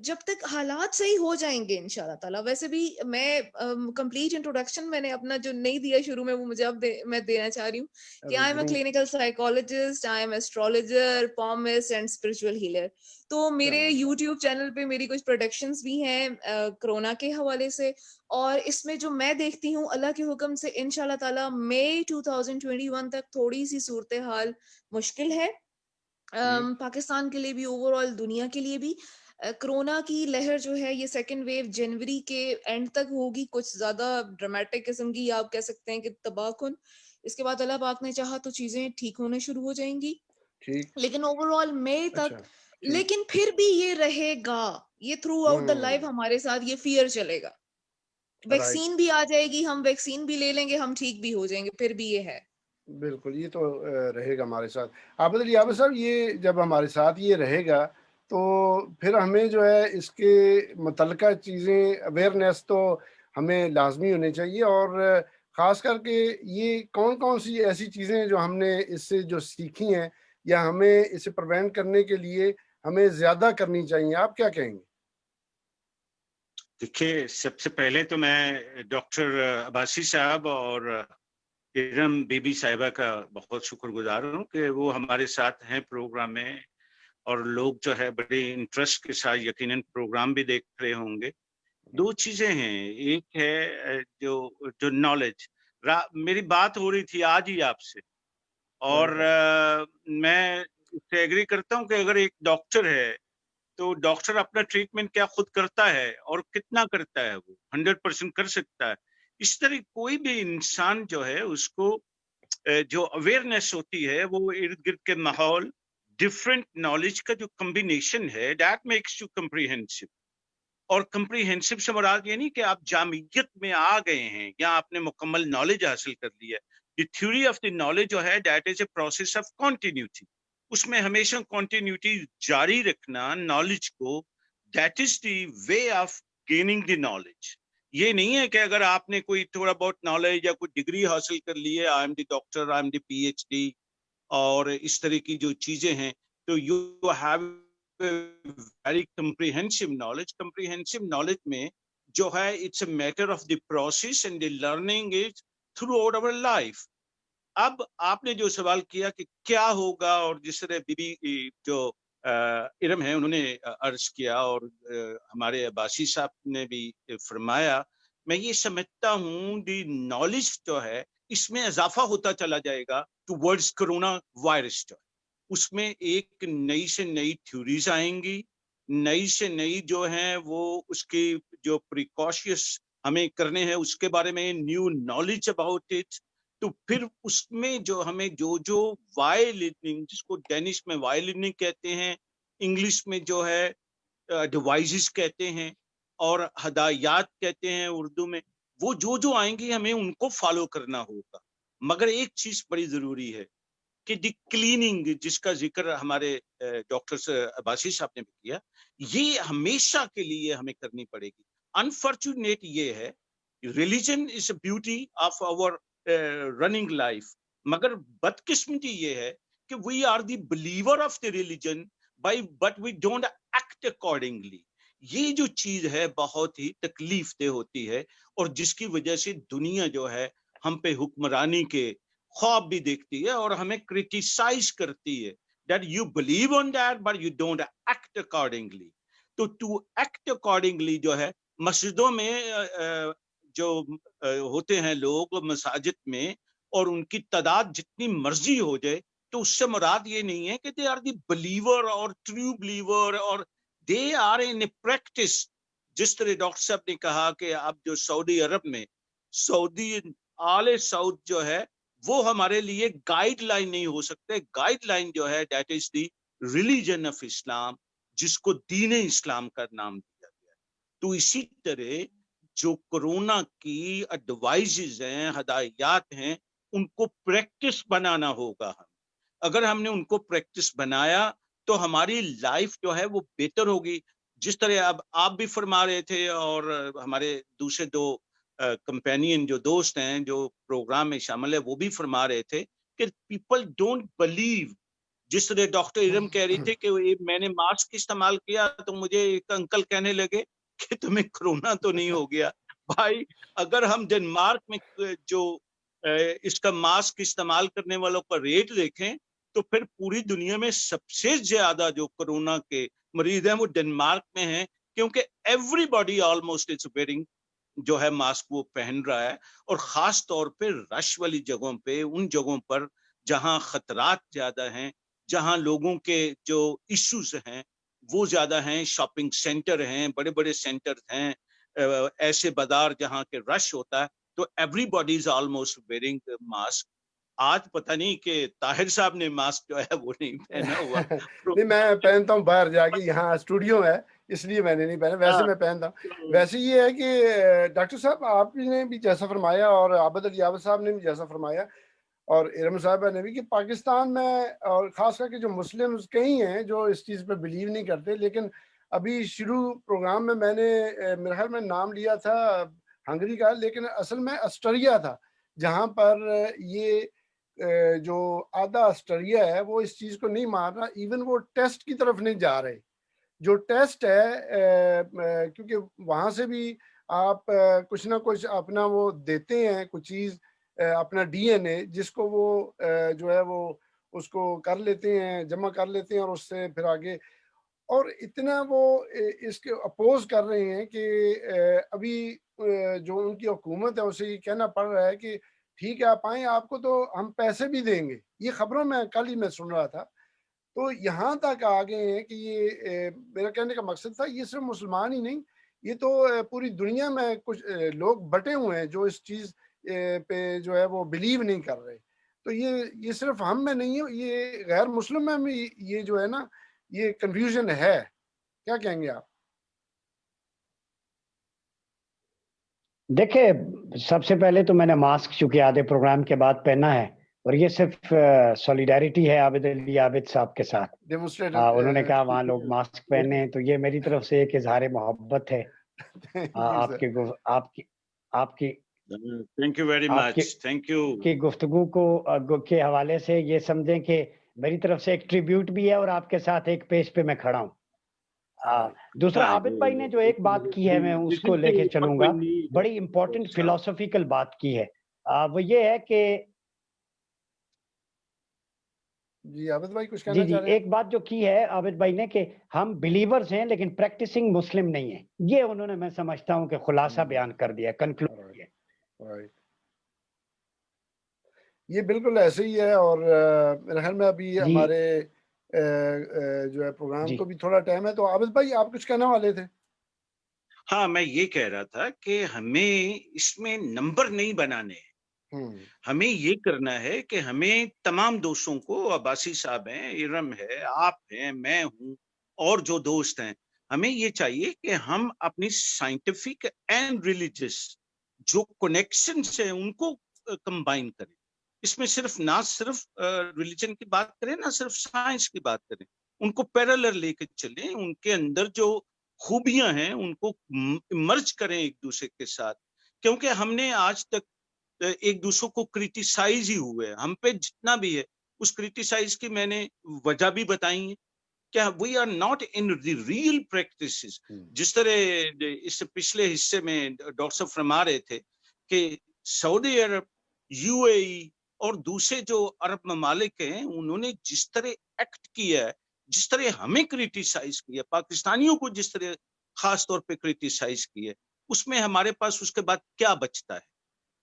जब तक हालात सही हो जाएंगे इंशाल्लाह ताला, वैसे भी मैं कंप्लीट इंट्रोडक्शन मैंने अपना जो नहीं दिया शुरू में, वो मुझे अब मैं देना चाह रही हूँ कि अरे आई एम अ ज़रूर, clinical psychologist, I am astrologer, palmist and spiritual healer. तो क्या मेरे बात है। यूट्यूब चैनल पे मेरी कुछ प्रोडक्शंस भी हैं कोरोना के हवाले से। और इसमें जो मैं देखती हूँ अल्लाह के हुक्म से इंशाल्लाह ताला मई 2021 तक थोड़ी सी सूरत हाल मुश्किल है, हुँ, पाकिस्तान के लिए भी, ओवरऑल दुनिया के लिए भी। कोरोना की लहर जो है ये सेकेंड वेव जनवरी के एंड तक होगी, कुछ ज्यादा ड्रामेटिक किस्म की, या आप कह सकते हैं कि तबाहकुन। इसके बाद अल्लाह पाक ने चाहा तो चीजें ठीक होने शुरू हो जाएंगी, ठीक, लेकिन ओवरऑल मई तक। अच्छा, ठीक। लेकिन फिर भी ये रहेगा, ये थ्रू आउट द लाइफ हुँ, हमारे साथ ये फियर चलेगा। राइट, वैक्सीन भी आ जाएगी, हम वैक्सीन भी ले लेंगे, हम ठीक भी हो जाएंगे, फिर भी ये है। बिल्कुल, ये तो रहेगा हमारे साथ। आप बताइए आबिद साहब, ये जब हमारे साथ ये रहेगा, तो फिर हमें जो है इसके मुतल्लिका चीज़ें अवेयरनेस तो हमें लाज़मी होनी चाहिए, और ख़ास करके ये कौन-कौन सी ऐसी चीज़ें हैं जो हमने इससे जो सीखी हैं, या हमें इसे प्रिवेंट करने के लिए हमें ज़्यादा करनी चाहिए? आप क्या कहेंगे? देखिए, सबसे पहले तो मैं डॉक्टर अब्बासी साहब और इरम बीबी साहिबा का बहुत शुक्रगुजार हूँ कि वो हमारे साथ हैं प्रोग्राम में, और लोग जो है बड़े इंटरेस्ट के साथ यकीनन प्रोग्राम भी देख रहे होंगे। दो चीजें हैं, एक है जो जो नॉलेज, मेरी बात हो रही थी आज ही आपसे, और राइट, राइट। मैं उससे एग्री करता हूँ कि अगर एक डॉक्टर है तो डॉक्टर अपना ट्रीटमेंट क्या खुद करता है और कितना करता है, वो 100% कर सकता है। इस तरह कोई भी इंसान जो है उसको जो अवेयरनेस होती है वो इर्द गिर्द के माहौल, डिफरेंट नॉलेज का जो कॉम्बिनेशन है, दैट मेक्स यू कम्प्रीहेंसिव। और कम्प्रीहेंसिव से मुराद ये नहीं कि आप जामियत में आ गए हैं या आपने मुकम्मल नॉलेज हासिल कर ली है। The theory of the knowledge जो है that is a process of continuity. उसमें हमेशा कॉन्टिन्यूटी जारी रखना नॉलेज को, that is the way of gaining the knowledge. ये नहीं है कि अगर आपने कोई थोड़ा बहुत नॉलेज या कोई डिग्री हासिल कर ली है, आई am the doctor, I am the PhD, और इस तरह की जो चीजें हैं, तो you have very comprehensive knowledge में जो है it's a matter of the process and the learning is through out our life. अब आपने जो सवाल किया कि क्या होगा, और जिस तरह बीबी जो इरम है उन्होंने अर्ज किया, और हमारे अब्बासी साहब ने भी फरमाया, मैं ये समझता हूँ दी नॉलेज जो है इसमें इजाफा होता चला जाएगा टुवर्ड्स कोरोना वायरस। जो उसमें एक नई से नई थ्योरीज आएंगी, नई से नई जो है वो उसकी जो प्रिकॉशियस हमें करने हैं उसके बारे में न्यू नॉलेज अबाउट इट। तो फिर उसमें जो हमें जो जो वायलिनिंग, जिसको डेनिश में वायलिनिंग कहते हैं, इंग्लिश में जो है डिवाइसेस कहते हैं, और हदायत कहते हैं उर्दू में, वो जो जो आएंगी हमें उनको फॉलो करना होगा। मगर एक चीज बड़ी जरूरी है कि दी क्लीनिंग, जिसका जिक्र हमारे डॉक्टर अब्बासी साहब ने भी किया, ये हमेशा के लिए हमें करनी पड़ेगी। अनफॉर्चुनेट ये है, religion is a beauty of our running life, मगर बदकिस्मती ये है कि we are the believer of the religion by, but we don't act accordingly. ये जो चीज है बहुत ही तकलीफ दे होती है, और जिसकी वजह से दुनिया जो है हम पे हुक्मरानी के ख्वाब भी देखती है और हमें क्रिटिसाइज करती है, that you believe on that but you don't act accordingly. तो टू एक्ट अकॉर्डिंगली जो है, मस्जिदों में जो होते हैं लोग मसाजिद में, और उनकी तादाद जितनी मर्जी हो जाए, तो उससे मुराद ये नहीं है कि दे आर द बिलीवर और ट्रू बिलीवर, और दे आर इन प्रैक्टिस। जिस तरह डॉक्टर साहब ने कहा कि अब जो सऊदी अरब में, सऊदी आले सऊद जो है وہ ہمارے لیے گائیڈ لائن نہیں ہو سکتے. گائیڈ لائن جو ہے that is the religion of Islam, جس کو دین اسلام کا نام دیا گیا. تو اسی طرح جو کرونا کی ایڈوائزز ہیں, ہدایات ہیں, ان کو پریکٹس بنانا ہوگا. اگر ہم نے ان کو پریکٹس بنایا تو ہماری لائف جو ہے وہ بہتر ہوگی. جس طرح اب آپ بھی فرما رہے تھے اور ہمارے دوسرے دو کمپینین جو دوست ہیں جو پروگرام میں شامل ہے وہ بھی فرما رہے تھے کہ پیپل ڈونٹ بلیو. جس طرح ڈاکٹر ارم کہہ رہی تھی کہ میں نے ماسک استعمال کیا تو مجھے ایک انکل کہنے لگے کہ تمہیں کرونا تو نہیں ہو گیا. بھائی اگر ہم ڈنمارک میں جو اس کا ماسک استعمال کرنے والوں کا ریٹ دیکھیں تو پھر پوری دنیا میں سب سے زیادہ جو کرونا کے مریض ہیں وہ ڈنمارک میں ہیں, کیونکہ ایوری باڈی آلموسٹ از ویئرنگ جو ہے ماسک وہ پہن رہا ہے. اور خاص طور پہ رش والی جگہوں پہ, ان جگہوں پر جہاں خطرات زیادہ ہیں, جہاں لوگوں کے جو ایشوز ہیں وہ زیادہ ہیں, شاپنگ سینٹر ہیں, بڑے بڑے سینٹر ہیں, ایسے بازار جہاں کے رش ہوتا ہے, تو every body is almost wearing mask. آج پتہ نہیں کہ طاہر صاحب نے ماسک جو ہے وہ نہیں پہنا ہوا. نہیں میں پہنتا ہوں باہر جا کے, یہاں اسٹوڈیو ہے اس لیے میں نے نہیں پہنا, ویسے میں پہنتا ہوں. ویسے یہ ہے کہ ڈاکٹر صاحب آپ نے بھی جیسا فرمایا اور عابد علی عابد صاحب نے بھی جیسا فرمایا اور ارم صاحبہ نے بھی کہ پاکستان میں اور خاص کر کے جو مسلمز کئی ہیں جو اس چیز پہ بلیو نہیں کرتے, لیکن ابھی شروع پروگرام میں نے میرے خیال میں نام لیا تھا ہنگری کا, لیکن اصل میں آسٹریا تھا جہاں پر یہ جو آدھا آسٹریا ہے وہ اس چیز کو نہیں مان رہا, ایون وہ ٹیسٹ کی طرف نہیں جا رہے. جو ٹیسٹ ہے کیونکہ وہاں سے بھی آپ کچھ نہ کچھ اپنا وہ دیتے ہیں, کچھ چیز اپنا ڈی این اے جس کو وہ جو ہے وہ اس کو کر لیتے ہیں, جمع کر لیتے ہیں اور اس سے پھر آگے, اور اتنا وہ اس کے اپوز کر رہے ہیں کہ ابھی جو ان کی حکومت ہے اسے یہ کہنا پڑ رہا ہے کہ ٹھیک ہے آپ آئیں, آپ کو تو ہم پیسے بھی دیں گے. یہ خبروں میں کل ہی میں سن رہا تھا. تو یہاں تک آ گئے ہیں کہ یہ میرا کہنے کا مقصد تھا یہ صرف مسلمان ہی نہیں, یہ تو پوری دنیا میں کچھ لوگ بٹے ہوئے ہیں جو اس چیز پہ جو ہے وہ بلیو نہیں کر رہے. تو یہ صرف ہم میں نہیں ہے, یہ غیر مسلم میں بھی یہ جو ہے نا یہ کنفیوژن ہے. کیا کہیں گے آپ؟ دیکھیں سب سے پہلے تو میں نے ماسک چونکہ آدھے پروگرام کے بعد پہنا ہے, اور یہ صرف سولیڈیرٹی ہے عابد علی عابد صاحب کے ساتھ. انہوں نے کہا وہاں لوگ ماسک پہنے ہیں, تو یہ میری طرف سے ایک اظہار محبت ہے آپ کی thank you very much, thank you کی گفتگو کو کے حوالے سے یہ سمجھیں کہ میری طرف سے ایک ٹریبیوٹ بھی ہے اور آپ کے ساتھ ایک پیج پہ میں کھڑا ہوں. دوسرا عابد بھائی نے جو ایک بات کی ہے میں اس کو لے کے چلوں گا, بڑی امپورٹنٹ فلسفیکل بات کی ہے, وہ یہ ہے کہ جی عابد بھائی کچھ کہنا چاہ رہے ہیں؟ ایک بات جو کی ہے عابد بھائی نے کہ ہم بلیورز ہیں لیکن پریکٹسنگ مسلم نہیں ہیں, یہ انہوں نے میں سمجھتا ہوں کہ خلاصہ بیان کر دیا, کنکلوڈ کیا. یہ بالکل ایسے ہی ہے, اور میرے خیال میں ابھی ہمارے جو ہے پروگرام کو بھی تھوڑا ٹائم ہے, تو عابد بھائی آپ کچھ کہنے والے تھے؟ ہاں میں یہ کہہ رہا تھا کہ ہمیں اس میں نمبر نہیں بنانے, ہمیں یہ کرنا ہے کہ ہمیں تمام دوستوں کو, عباسی صاحب ہیں, ارم ہے, آپ ہیں, میں ہوں, اور جو دوست ہیں, ہمیں یہ چاہیے کہ ہم اپنی سائنٹیفک اینڈ ریلیجس جو کنیکشنز ہیں ان کو کمبائن کریں. اس میں صرف نہ صرف ریلیجن کی بات کریں, نہ صرف سائنس کی بات کریں, ان کو پیرالل لے کے چلیں, ان کے اندر جو خوبیاں ہیں ان کو مرج کریں ایک دوسرے کے ساتھ. کیونکہ ہم نے آج تک ایک دوسرے کو کریٹیسائز ہی ہوئے, ہم پہ جتنا بھی ہے اس کریٹیسائز کی میں نے وجہ بھی بتائی ہے کہ we are not in the real practices. جس طرح اس پچھلے حصے میں ڈاکٹر صاحب فرما رہے تھے کہ سعودی عرب, یو اے ای اور دوسرے جو عرب ممالک ہیں انہوں نے جس طرح ایکٹ کیا ہے, جس طرح ہمیں کریٹیسائز کیا, پاکستانیوں کو جس طرح خاص طور پہ کریٹیسائز کیا, اس میں ہمارے پاس اس کے بعد کیا بچتا ہے؟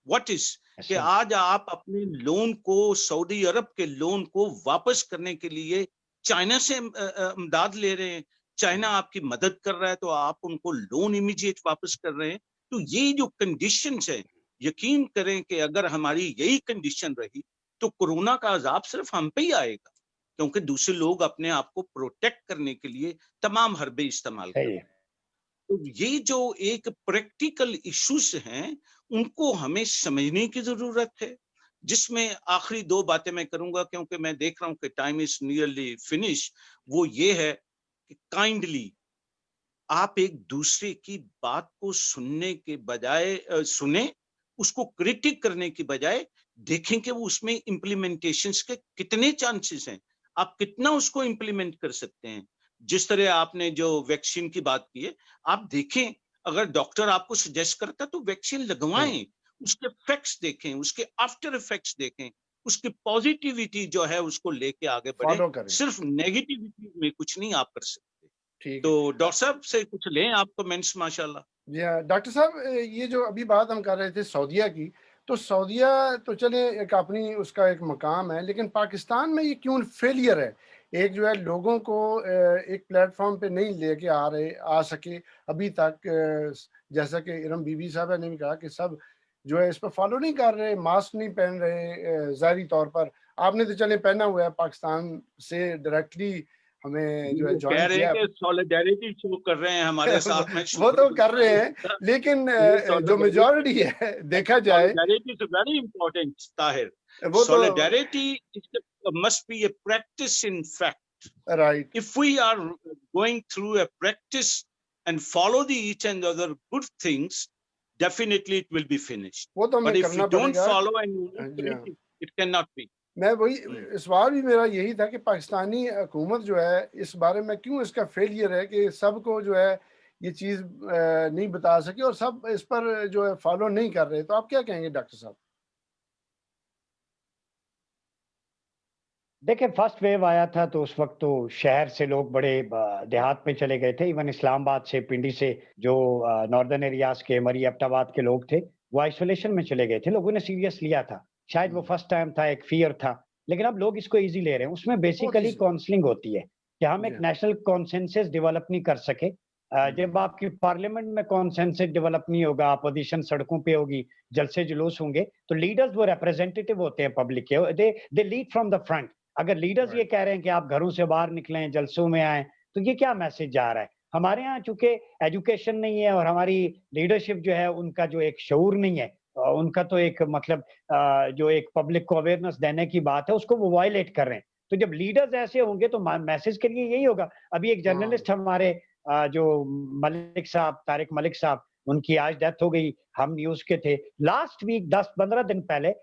واٹ از کہ آج آپ اپنے لون کو, سعودی عرب کے لون کو واپس کرنے کے لیے چائنا سے امداد لے رہے ہیں, چائنا آپ کی مدد کر رہا ہے تو آپ ان کو لون امیجیٹ واپس کر رہے ہیں. تو یہ جو کنڈیشنز ہیں यकीन करें कि अगर हमारी यही कंडीशन रही तो कोरोना का अजाब सिर्फ हम पे ही आएगा, क्योंकि दूसरे लोग अपने आप को प्रोटेक्ट करने के लिए तमाम हरबे इस्तेमाल सही करते है। हैं। तो ये जो एक प्रैक्टिकल इश्यूज हैं उनको हमें समझने की जरूरत है, जिसमें आखिरी 2 बातें मैं करूंगा क्योंकि मैं देख रहा हूं कि टाइम इज नियरली फिनिश। वो ये है कि काइंडली आप एक दूसरे की बात को सुनने के बजाय सुने, उसको क्रिटिक करने की बजाय देखें कि वो उसमें इम्प्लीमेंटेशंस के कितने चांसेस हैं, आप कितना उसको इम्प्लीमेंट कर सकते हैं। जिस तरह आपने जो वैक्सीन की बात की है, आप देखें अगर डॉक्टर आपको सजेस्ट करता है तो वैक्सीन लगवाएं, उसके इफेक्ट्स देखें, उसके आफ्टर इफेक्ट्स देखें, उसकी पॉजिटिविटी जो है उसको लेके आगे बढ़े, फॉलो करें। सिर्फ नेगेटिविटी में कुछ नहीं आप कर सकते। ठीक तो है। डॉक्टर साहब से कुछ लें आप कमेंट्स माशाल्लाह। जी हाँ, डॉक्टर साहब ये जो अभी बात हम कर रहे थे सऊदीया की, तो सऊदीया तो चले एक अपनी उसका एक मकाम है, लेकिन पाकिस्तान में ये क्यों फेलियर है? एक जो है लोगों को एक प्लेटफॉर्म पे नहीं लेके आ सके अभी तक। जैसा कि इरम बीबी साहब ने भी कहा कि सब जो है इस पर फॉलो नहीं कर रहे, मास्क नहीं पहन रहे ज़ाहिरी तौर पर। आपने तो चले पहना हुआ है, पाकिस्तान से डायरेक्टली हमें जो है वो कह ज्वाइन रहे हैं किया। कि सॉलिडारिटी शो कर रहे हैं हमारे साथ में, वो तो कर रहे शुक्रिया। हैं, लेकिन ये जो मेजॉरिटी solidarity है देखा जाए solidarity is very important, Tahir. वो तो Solidarity must be a practice in fact. Right. If we are going through a practice and follow the each and other good things, definitely it will be finished. वो तो But हमें if we करना don't पड़ेगा। follow and we हाँ don't जी हाँ, commit, it cannot be. मैं वही हम्म। सवाल भी मेरा यही था कि पाकिस्तानी हुकूमत जो है इस बारे में क्यों इसका फेलियर है कि सबको जो है ये चीज़ नहीं बता सके और सब इस पर जो है फॉलो नहीं कर रहे। तो आप क्या कहेंगे डॉक्टर साहब? देखिए, फर्स्ट वेव आया था तो उस वक्त तो शहर से लोग बड़े देहात में चले गए थे। इवन इस्लामाबाद से, पिंडी से जो नॉर्दर्न एरियाज के, मरी एबटाबाद के लोग थे, वो आइसोलेशन में चले गए थे। लोगों ने सीरियस लिया था। शायद वो फर्स्ट टाइम था, एक फियर था, लेकिन अब लोग इसको इजी ले रहे हैं। उसमें बेसिकली easy। काउंसलिंग होती है कि हम जी एक हाँ। नेशनल कॉन्सेंसस डेवलप नहीं कर सके। जब आपकी पार्लियामेंट में कॉन्सेंसस डेवलप नहीं होगा, अपोजिशन सड़कों पे होगी, जलसे जुलूस होंगे, तो लीडर्स वो रिप्रेजेंटेटिव होते हैं पब्लिक के, they lead from the front. अगर लीडर्स ये राइट। कह रहे हैं कि आप घरों से बाहर निकलें, जलसों में आएं, तो ये क्या मैसेज जा रहा है? हमारे यहाँ चूंकि एजुकेशन नहीं है और हमारी लीडरशिप जो है उनका जो एक शऊर नहीं है, उनका तो एक मतलब जो एक पब्लिक को अवेयरनेस देने की बात है उसको वो वायलेट कर रहे हैं। तो जब लीडर्स ऐसे होंगे तो मैसेज के लिए यही होगा। अभी एक हाँ जर्नलिस्ट हमारे जो मलिक साहब, तारिक मलिक साहब, उनकी आज डेथ हो गई। हम न्यूज के थे लास्ट वीक, 10-15 दिन पहले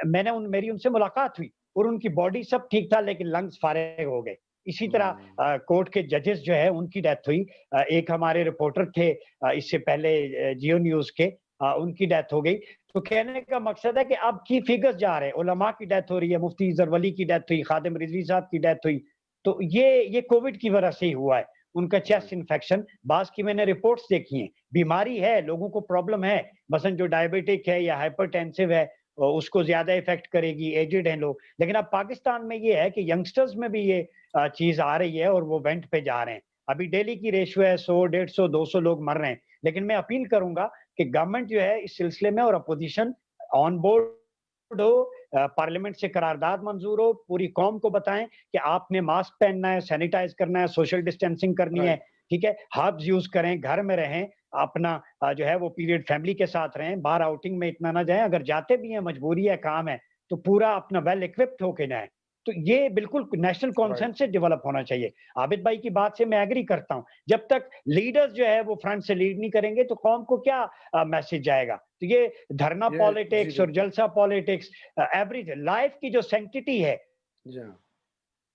मैंने मेरी उनसे मुलाकात हुई और उनकी बॉडी सब ठीक था, लेकिन लंग्स फारे हो गए। इसी तरह कोर्ट के जजेस जो है उनकी डेथ हुई। एक हमारे रिपोर्टर थे इससे पहले जियो न्यूज के, उनकी डेथ हो गई। तो कहने का मकसद है कि अब की फिगर्स जा रहे हैं, उलमा की डेथ हो रही है, मुफ्ती जरवली की डेथ हुई, खादिम रिजवी साहब की डेथ हुई। तो ये कोविड की वजह से ही हुआ है। उनका चेस्ट इन्फेक्शन, बास की मैंने रिपोर्ट्स देखी हैं, बीमारी है, लोगों को प्रॉब्लम है, मसलन जो डायबिटिक है या हाइपरटेंसिव है उसको ज्यादा इफेक्ट करेगी, एजेड हैं लोग। लेकिन अब पाकिस्तान में ये है कि यंगस्टर्स में भी ये चीज आ रही है और वो वेंट पे जा रहे हैं। अभी डेली की रेशियो है 100, 150, 200 लोग मर रहे हैं। लेकिन मैं अपील करूंगा कि गवर्नमेंट जो है इस सिलसिले में और अपोजिशन ऑन बोर्ड हो, पार्लियामेंट से करारदाद मंजूर हो, पूरी कौम को बताएं कि आपने मास्क पहनना है, सैनिटाइज करना है, सोशल डिस्टेंसिंग करनी है, ठीक है, हर्ब्स यूज करें, घर में रहें, अपना जो है वो पीरियड फैमिली के साथ रहें, बाहर आउटिंग में इतना ना जाएं। अगर जाते भी हैं, मजबूरी है, काम है, तो पूरा अपना वेल इक्विप्ड होके जाएं। तो ये बिल्कुल नेशनल कॉन्सेंसस डेवलप होना चाहिए। आबिद भाई की बात से मैं एग्री करता हूं। जब तक लीडर्स जो है वो फ्रंट से लीड नहीं करेंगे तो कौम को क्या मैसेज जाएगा? तो ये धरना पॉलिटिक्स और जलसा पॉलिटिक्स, एवरीथिंग, लाइफ की जो सैंक्टिटी है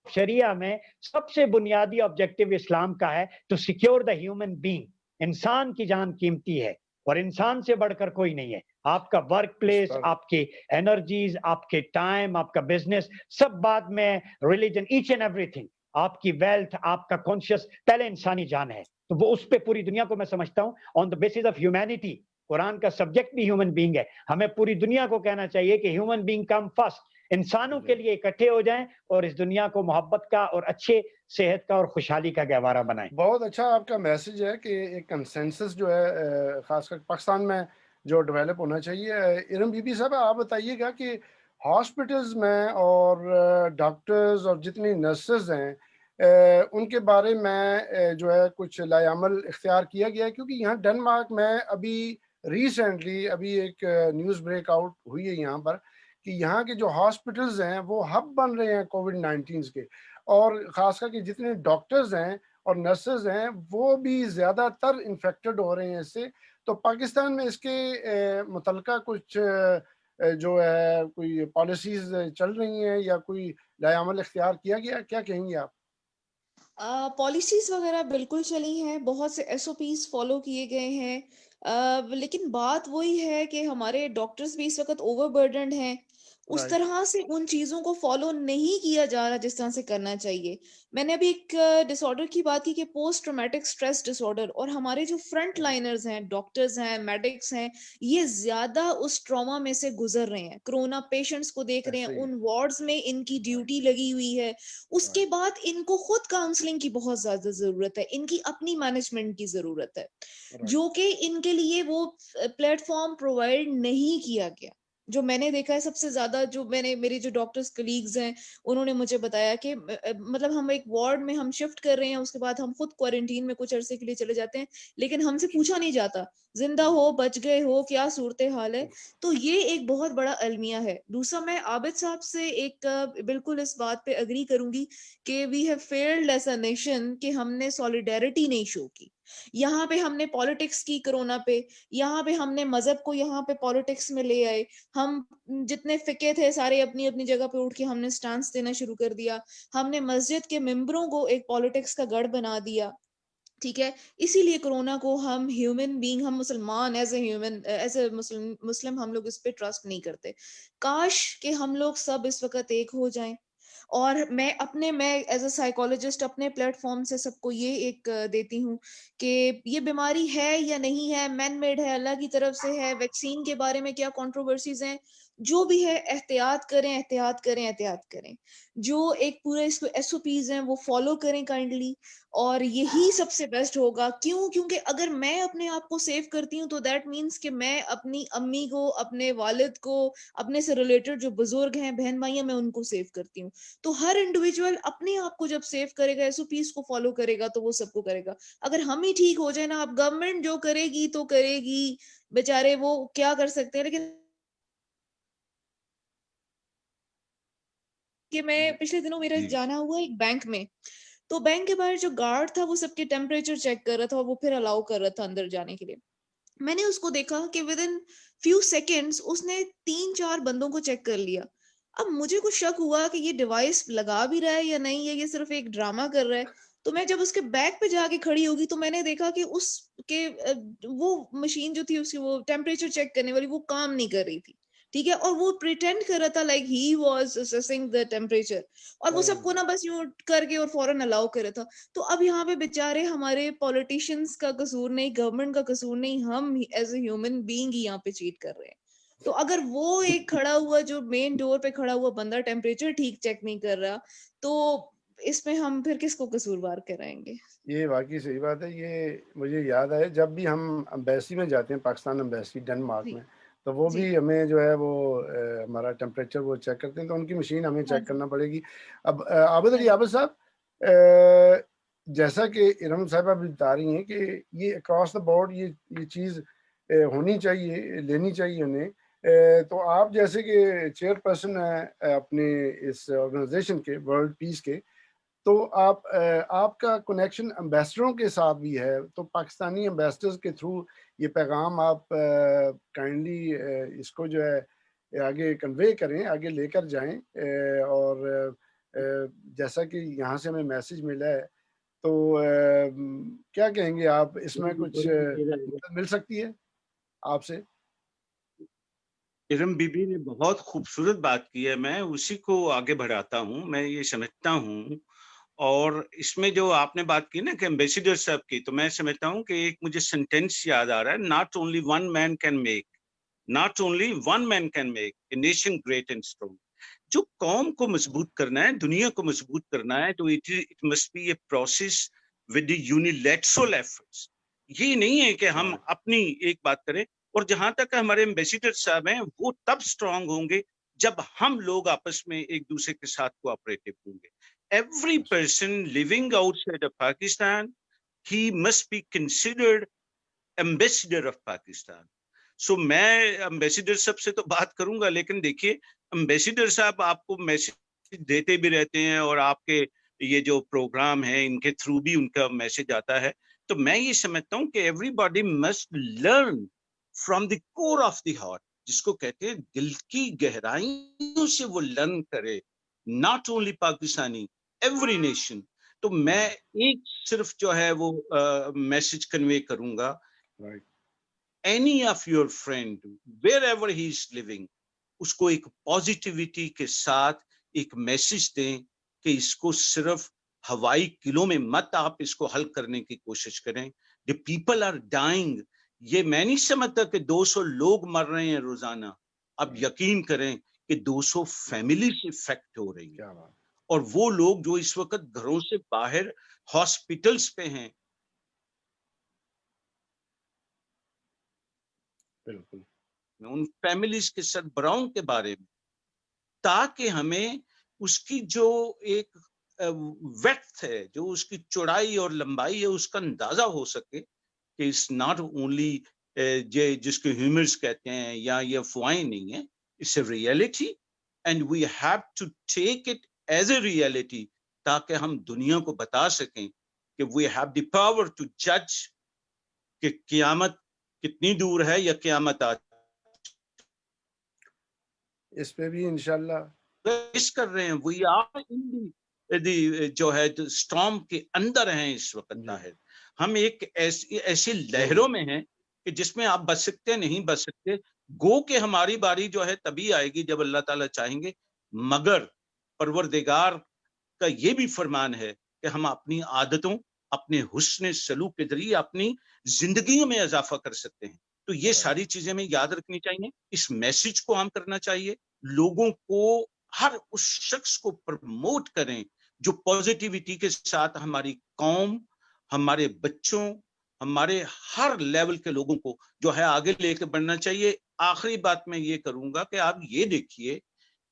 शरिया में, सबसे बुनियादी ऑब्जेक्टिव इस्लाम का है to secure the human being. इंसान की जान कीमती है और इंसान से बढ़कर कोई नहीं है। आपका वर्क प्लेस, आपकी एनर्जीज, आपके टाइम, आपका बिजनेस, सब बाद में, रिलीजन, ईच एंड एवरीथिंग, आपकी वेल्थ, आपका कॉन्शियस, पहले इंसानी जान है। तो वो उस पे पूरी दुनिया को मैं समझता हूँ on the basis of humanity. Quran का सब्जेक्ट भी ह्यूमन बीइंग है। हमें पूरी दुनिया को कहना चाहिए कि ह्यूमन बीइंग कम फर्स्ट, इंसानों के लिए इकट्ठे हो जाएं और इस दुनिया को मोहब्बत का और अच्छे सेहत का और खुशहाली का गहवारा बनाएं। बहुत अच्छा आपका मैसेज है कि एक कंसेंसस जो है खासकर पाकिस्तान में جو ڈیولپ ہونا چاہیے. ارم بی بی صاحب آپ بتائیے گا کہ ہاسپٹلز میں اور ڈاکٹرز اور جتنی نرسز ہیں ان کے بارے میں جو ہے کچھ لائے عمل اختیار کیا گیا ہے؟ کیونکہ یہاں ڈنمارک میں ابھی ریسنٹلی ابھی ایک نیوز بریک آؤٹ ہوئی ہے یہاں پر کہ یہاں کے جو ہاسپٹلز ہیں وہ ہب بن رہے ہیں کووڈ-19 کے, اور خاص کر کے جتنے ڈاکٹرز ہیں اور نرسز ہیں وہ بھی زیادہ تر انفیکٹڈ ہو رہے ہیں اس سے. تو پاکستان میں اس کے متعلقہ کچھ جو ہے کوئی پالیسیز چل رہی ہیں یا کوئی لائے عمل اختیار کیا گیا, کیا کہیں گے آپ؟ پالیسیز وغیرہ بالکل چلی ہیں, بہت سے ایس او پیز فالو کیے گئے ہیں, لیکن بات وہی ہے کہ ہمارے ڈاکٹرز بھی اس وقت اوور برڈنڈ ہیں, اس طرح سے ان چیزوں کو فالو نہیں کیا جا رہا جس طرح سے کرنا چاہیے. میں نے ابھی ایک ڈس آرڈر کی بات کی کہ پوسٹ ٹرامیٹک سٹریس ڈس آرڈر, اور ہمارے جو فرنٹ لائنرز ہیں, ڈاکٹرز ہیں, میڈکس ہیں, یہ زیادہ اس ٹراما میں سے گزر رہے ہیں. کرونا پیشنٹس کو دیکھ رہے ہیں, ان وارڈز میں ان کی ڈیوٹی لگی ہوئی ہے, اس کے بعد ان کو خود کاؤنسلنگ کی بہت زیادہ ضرورت ہے, ان کی اپنی مینجمنٹ کی ضرورت ہے, جو کہ ان کے لیے وہ پلیٹ فارم پرووائڈ نہیں کیا گیا. جو میں نے دیکھا ہے سب سے زیادہ, جو میں نے میری جو ڈاکٹرز کلیگز ہیں انہوں نے مجھے بتایا کہ مطلب ہم ایک وارڈ میں ہم شفٹ کر رہے ہیں, اس کے بعد ہم خود کوارنٹین میں کچھ عرصے کے لیے چلے جاتے ہیں, لیکن ہم سے پوچھا نہیں جاتا زندہ ہو, بچ گئے ہو, کیا صورتحال ہے. تو یہ ایک بہت بڑا المیہ ہے. دوسرا میں عابد صاحب سے ایک بالکل اس بات پہ اگری کروں گی کہ we have field as a nation کہ ہم نے سولیڈیرٹی نہیں شو کی. یہاں پہ ہم نے پالیٹکس کی کرونا پہ, یہاں پہ ہم نے مذہب کو یہاں پہ پالیٹکس میں لے آئے, ہم جتنے فقہ تھے سارے اپنی اپنی جگہ پہ اٹھ کے ہم نے سٹانس دینا شروع کر دیا, ہم نے مسجد کے ممبروں کو ایک پالیٹکس کا گڑھ بنا دیا. ٹھیک ہے, اسی لیے کرونا کو ہم ہیومن بینگ, ہم مسلمان as a human as a Muslim ہم لوگ اس پہ ٹرسٹ نہیں کرتے. کاش کہ ہم لوگ سب اس وقت ایک ہو جائیں. اور میں ایز اے سائیکولوجسٹ اپنے پلیٹ فارم سے سب کو یہ ایک دیتی ہوں کہ یہ بیماری ہے یا نہیں ہے, مین میڈ ہے, اللہ کی طرف سے ہے, ویکسین کے بارے میں کیا کنٹروورسیز ہیں, جو بھی ہے احتیاط کریں, احتیاط کریں, احتیاط کریں. جو ایک پورے اس کو ایس او پیز ہیں وہ فالو کریں کائنڈلی, اور یہی سب سے بیسٹ ہوگا. کیونکہ اگر میں اپنے آپ کو سیو کرتی ہوں تو دیٹ مینس کہ میں اپنی امی کو, اپنے والد کو, اپنے سے ریلیٹڈ جو بزرگ ہیں, بہن بھائی ہیں, میں ان کو سیو کرتی ہوں. تو ہر انڈیویجول اپنے آپ کو جب سیو کرے گا, ایس او پیز کو فالو کرے گا, تو وہ سب کو کرے گا. اگر ہم ہی ٹھیک ہو جائے نا, اب گورنمنٹ جو کرے گی تو کرے گی, بیچارے وہ کیا کر سکتے ہیں. لیکن کہ میں پچھلے دنوں میرا جانا ہوا ایک بینک میں, تو بینک کے باہر جو گارڈ تھا وہ سب کے ٹیمپریچر چیک کر رہا تھا, اور وہ پھر الاؤ کر رہا تھا اندر جانے کے لیے. میں نے اس کو دیکھا کہ ود ان فیو سیکنڈز اس نے 3-4 بندوں کو چیک کر لیا. اب مجھے کچھ شک ہوا کہ یہ ڈیوائس لگا بھی رہا ہے یا نہیں, ہے یہ صرف ایک ڈرامہ کر رہا ہے. تو میں جب اس کے بیک پہ جا کے کھڑی ہوگی تو میں نے دیکھا کہ اس کے وہ مشین جو تھی اس کی, وہ ٹیمپریچر چیک کرنے والی, وہ کام نہیں کر رہی تھی. ٹھیک ہے, اور وہ پریٹینڈ کر رہا تھا like he was assessing the temperature, اور وہ سب کو نا بس یوں کر کے اور فوراً الاؤ کر رہا تھا. تو اب یہاں پہ بیچارے ہمارے پولیٹیشینز کا قصور نہیں, گورنمنٹ کا قصور نہیں, ہم ایز اے ہیومن بینگ ہی یہاں پہ چیٹ کر رہے ہیں. تو اگر وہ ایک کھڑا ہوا, جو مین ڈور پہ کھڑا ہوا بندہ ٹیمپریچر ٹھیک چیک نہیں کر رہا, تو اس میں ہم پھر کس کو قصوروار کرائیں گے؟ یہ واقعی صحیح بات ہے. یہ مجھے یاد ہے جب بھی ہم امبیسی میں جاتے ہیں, پاکستان امبیسی ڈنمارک میں, تو وہ بھی ہمیں جو ہے وہ ہمارا ٹیمپریچر وہ چیک کرتے ہیں, تو ان کی مشین ہمیں چیک کرنا پڑے گی. اب عابد علی عابد صاحب, جیسا کہ ارم صاحبہ بھی بتا رہی ہیں کہ یہ اکراس دا بورڈ یہ چیز ہونی چاہیے, لینی چاہیے انہیں. تو آپ جیسے کہ چیئر پرسن ہیں اپنے اس آرگنائزیشن کے, ورلڈ پیس کے, تو آپ کا کنیکشن امبیسڈروں کے ساتھ بھی ہے, تو پاکستانی امبیسڈرز کے تھرو یہ پیغام آپ کائنڈلی اس کو جو ہے آگے کنوے کریں, آگے لے کر جائیں. اور جیسا کہ یہاں سے ہمیں میسج ملا ہے, تو کیا کہیں گے آپ, اس میں کچھ مل سکتی ہے آپ سے؟ ارم بی بی نے بہت خوبصورت بات کی ہے, میں اسی کو آگے بڑھاتا ہوں. میں یہ سمجھتا ہوں, اور اس میں جو آپ نے بات کی نا کہ ایمبیسیڈر صاحب کی, تو میں سمجھتا ہوں کہ ایک مجھے سینٹینس یاد آ رہا ہے, not only one man can make a nation great and strong. جو قوم کو مضبوط کرنا ہے, دنیا کو مضبوط کرنا ہے, تو it must be a process with the unilateral efforts. یہ نہیں ہے کہ ہم اپنی ایک بات کریں. اور جہاں تک ہمارے ایمبیسیڈر صاحب ہیں وہ تب اسٹرانگ ہوں گے جب ہم لوگ آپس میں ایک دوسرے کے ساتھ کوآپریٹو ہوں گے. Every person living outside of Pakistan he must be considered ambassador of Pakistan. So میں امبیسیڈر صاحب سے تو بات کروں گا, لیکن دیکھیے امبیسیڈر صاحب آپ کو میسج دیتے بھی رہتے ہیں اور آپ کے یہ جو پروگرام ہے ان کے تھرو بھی ان کا میسج آتا ہے. تو میں یہ سمجھتا ہوں کہ every body must learn from the core of the heart, جس کو کہتے ہیں دل کی گہرائیوں سے وہ لرن کرے, not only Pakistani, every nation. تو میں ایک صرف جو ہے وہ میسج کنوے کروں گا, any of your friend wherever he is living, اس کو ایک پازیٹیوٹی کے ساتھ ایک میسج دیں کہ اس کو صرف ہوائی قلعوں میں مت آپ اس کو حل کرنے کی کوشش کریں. the people are dying. یہ میں نہیں سمجھتا کہ 200 لوگ مر رہے ہیں روزانہ, اب یقین کریں کہ 200 فیملیز افیکٹ ہو رہی ہیں, اور وہ لوگ جو اس وقت گھروں سے باہر ہاسپٹلز پہ ہیں. بالکل ان فیملیز کے سربراہوں کے بارے میں, تاکہ ہمیں اس کی جو ایک ویڈتھ ہے, جو اس کی چوڑائی اور لمبائی ہے, اس کا اندازہ ہو سکے کہ اٹس ناٹ اونلی جس کو ہیومرز کہتے ہیں یا یہ افواہیں نہیں ہیں, it's a reality and we have to take it as a reality, تاکہ ہم دنیا کو بتا سکیں کہ we have the power to جج کہ قیامت کتنی دور ہے یا قیامت آ. اس پہ بھی انشاءاللہ اس کر رہے ہیں, وی آر ان دی جو ہے اسٹارم کے اندر ہیں اس وقت. طاہر ہم ایک ایسی لہروں میں ہیں کہ جس میں آپ بچ سکتے ہیں, نہیں بچ سکتے. گو کہ ہماری باری جو ہے تبھی آئے گی جب اللہ تعالیٰ چاہیں گے, مگر پروردگار کا یہ بھی فرمان ہے کہ ہم اپنی عادتوں, اپنے حسن سلوک کے ذریعے اپنی زندگیوں میں اضافہ کر سکتے ہیں. تو یہ ساری چیزیں ہمیں یاد رکھنی چاہیے, اس میسج کو عام کرنا چاہیے, لوگوں کو ہر اس شخص کو پروموٹ کریں جو پازیٹیوٹی کے ساتھ ہماری قوم, ہمارے بچوں, ہمارے ہر لیول کے لوگوں کو جو ہے آگے لے کے بڑھنا چاہیے. آخری بات میں یہ کروں گا کہ آپ یہ دیکھیے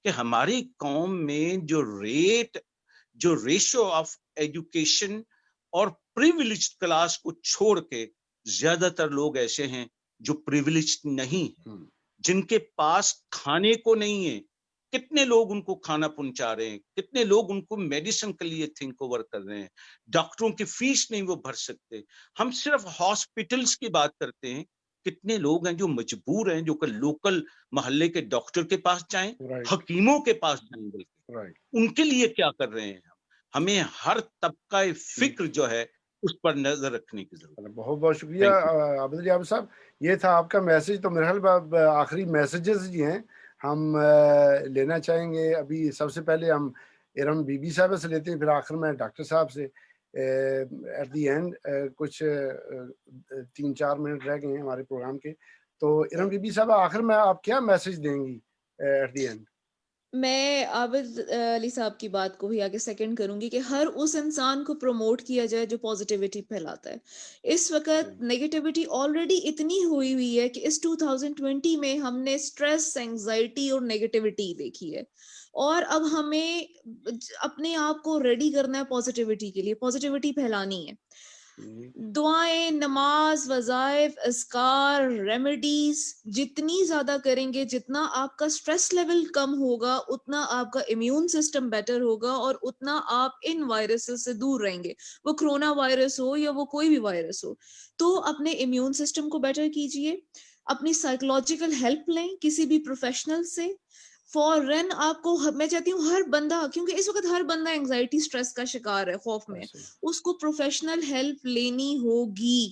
کہ ہماری قوم میں جو ریشو آف ایجوکیشن اور پریویلیجڈ کلاس کو چھوڑ کے زیادہ تر لوگ ایسے ہیں جو پریویلیجڈ نہیں ہیں, جن کے پاس کھانے کو نہیں ہے. کتنے لوگ ان کو کھانا پہنچا رہے ہیں, کتنے لوگ ان کو میڈیسن کے لیے تھنک اوور کر رہے ہیں, ڈاکٹروں کی فیس نہیں وہ بھر سکتے. ہم صرف ہاسپٹلز کی بات کرتے ہیں, کتنے لوگ ہیں جو مجبور ہیں جو کہ لوکل محلے کے ڈاکٹر کے پاس جائیں, حکیموں کے پاس جائیں, بلکہ ان کے لیے کیا کر رہے ہیں. ہمیں ہر طبقہ فکر جو ہے اس پر نظر رکھنے کی ضرورت ہے. بہت بہت شکریہ عابد علی عابد صاحب, یہ تھا آپ کا میسج. تو میرے خیال آخری میسیجز جی ہیں ہم لینا چاہیں گے. ابھی سب سے پہلے ہم ارم بی بی صاحبہ سے لیتے ہیں, پھر آخر میں ڈاکٹر صاحب سے. ایٹ دی اینڈ کچھ 3-4 منٹ رہ گئے ہیں ہمارے پروگرام کے. تو ارم بی بی صاحبہ آخر میں آپ کیا میسج دیں گی ایٹ دی اینڈ؟ میں عابد علی صاحب کی بات کو بھی آگے سیکنڈ کروں گی کہ ہر اس انسان کو پروموٹ کیا جائے جو پازیٹیوٹی پھیلاتا ہے. اس وقت نیگیٹیوٹی آلریڈی اتنی ہوئی ہے کہ اس 2020 میں ہم نے سٹریس, اینگزائٹی اور نیگیٹیوٹی دیکھی ہے, اور اب ہمیں اپنے آپ کو ریڈی کرنا ہے پازیٹیوٹی کے لیے, پازیٹیوٹی پھیلانی ہے. دعائیں, نماز, وظائف, اذکار, ریمیڈیز جتنی زیادہ کریں گے, جتنا آپ کا سٹریس لیول کم ہوگا, اتنا آپ کا امیون سسٹم بیٹر ہوگا, اور اتنا آپ ان وائرسز سے دور رہیں گے, وہ کرونا وائرس ہو یا وہ کوئی بھی وائرس ہو. تو اپنے امیون سسٹم کو بیٹر کیجئے, اپنی سائیکولوجیکل ہیلپ لیں کسی بھی پروفیشنل سے. فورن آپ کو, میں چاہتی ہوں ہر بندہ, کیونکہ اس وقت ہر بندہ اینگزائٹی, سٹریس کا شکار ہے, خوف میں, اس کو پروفیشنل ہیلپ لینی ہوگی.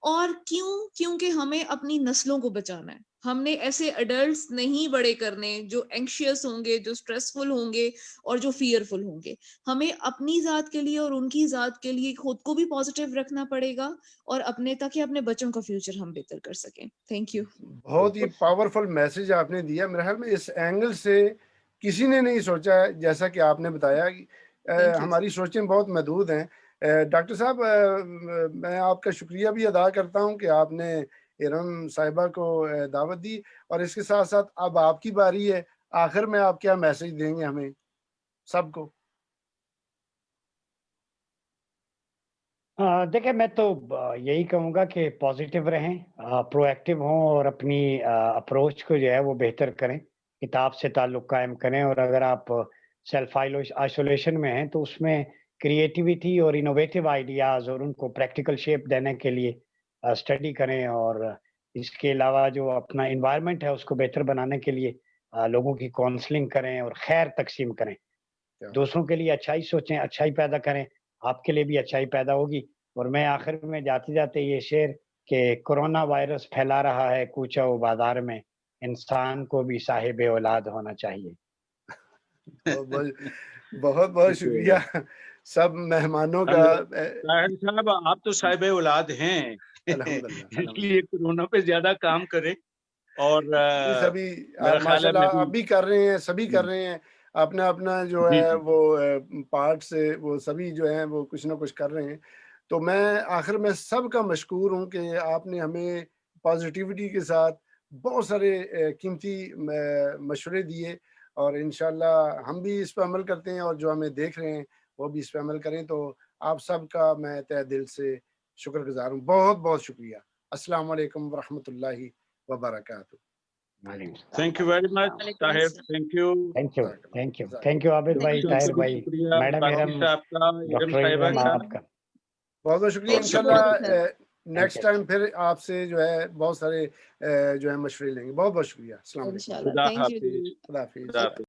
اور کیونکہ ہمیں اپنی نسلوں کو بچانا ہے. ہم نے ایسے ایڈلٹس نہیں بڑے کرنے جو اینکشیس ہوں گے, جو سٹریسفل ہوں گے اور جو فیئرفل ہوں گے. ہمیں اپنی ذات کے لیے اور ان کی ذات کے لیے خود کو بھی پازیٹیو رکھنا پڑے گا, اور تاکہ اپنے بچوں کا فیوچر ہم بہتر کر سکیں. Thank you. بہت ہی پاورفل میسج آپ نے دیا. میرے خیال میں اس اینگل سے کسی نے نہیں سوچا ہے, جیسا کہ آپ نے بتایا. ہماری سوچیں بہت محدود ہیں. ڈاکٹر صاحب, میں آپ کا شکریہ بھی ادا کرتا ہوں کہ آپ نے ارم صاحبہ کو دعوت دی، اور اس کے ساتھ ساتھ اب آپ کی باری ہے، آخر میں آپ کیا میسج دیں گے ہمیں سب کو؟ دیکھیں میں تو یہی کہوں گا کہ پازیٹیو رہیں، پرو ایکٹیو ہوں، اور اپنی اپروچ کو جو ہے وہ بہتر کریں، کتاب سے تعلق قائم کریں، اور اگر آپ سیلف آئسولیشن میں ہیں تو اس میں کریٹیویٹی اور انوویٹیو آئیڈیاز اور ان کو پریکٹیکل شیپ دینے کے لیے اسٹڈی کریں، اور اس کے علاوہ جو اپنا انوائرمنٹ ہے اس کو بہتر بنانے کے لیے لوگوں کی کاؤنسلنگ کریں اور خیر تقسیم کریں، دوسروں کے لیے اچھائی سوچیں، اچھائی پیدا کریں، آپ کے لیے بھی اچھائی پیدا ہوگی۔ اور میں آخر میں جاتے جاتے یہ شعر کہ کورونا وائرس پھیلا رہا ہے کوچہ و بازار میں، انسان کو بھی صاحب اولاد ہونا چاہیے۔ بہت بہت شکریہ سب مہمانوں کا۔ طاہر صاحب آپ تو صاحب اولاد ہیں، الحمدللہ اس لیے کورونا پہ زیادہ کام کریں، اور سبھی میرا خیال ماشاء ہے میں اللہ بھی آپ بھی کر رہے ہیں، سبھی کر رہے ہیں، اپنا اپنا جو جی ہے جی وہ پارٹ سے وہ سبھی جو ہیں وہ کچھ نہ کچھ کر رہے ہیں۔ تو میں آخر میں سب کا مشکور ہوں کہ آپ نے ہمیں پازیٹیوٹی کے ساتھ بہت سارے قیمتی مشورے دیے، اور انشاءاللہ ہم بھی اس پہ عمل کرتے ہیں، اور جو ہمیں دیکھ رہے ہیں وہ بھی اس پہ عمل کریں۔ تو آپ سب کا میں تہ دل سے شکر گزار ہوں، بہت بہت شکریہ۔ السلام علیکم ورحمۃ اللہ وبرکاتہ۔ Thank you very much Tahir, thank you, thank you Abid بھائی، بہت طاہر بھائی، شکریہ میڈم باقی ارم، صاحب کا، ارم ڈاکٹر صاحبہ ارم کا، آپ کا بہت بہت شکریہ۔ اور سب کو انشاءاللہ نیکسٹ ٹائم پھر آپ سے جو ہے بہت سارے جو ہے مشورے لیں گے۔ بہت بہت شکریہ۔ السلام علیکم۔ انشاءاللہ، خدا تھینک یو حافظ، جی۔ خدا حافظ۔ خدا حافظ۔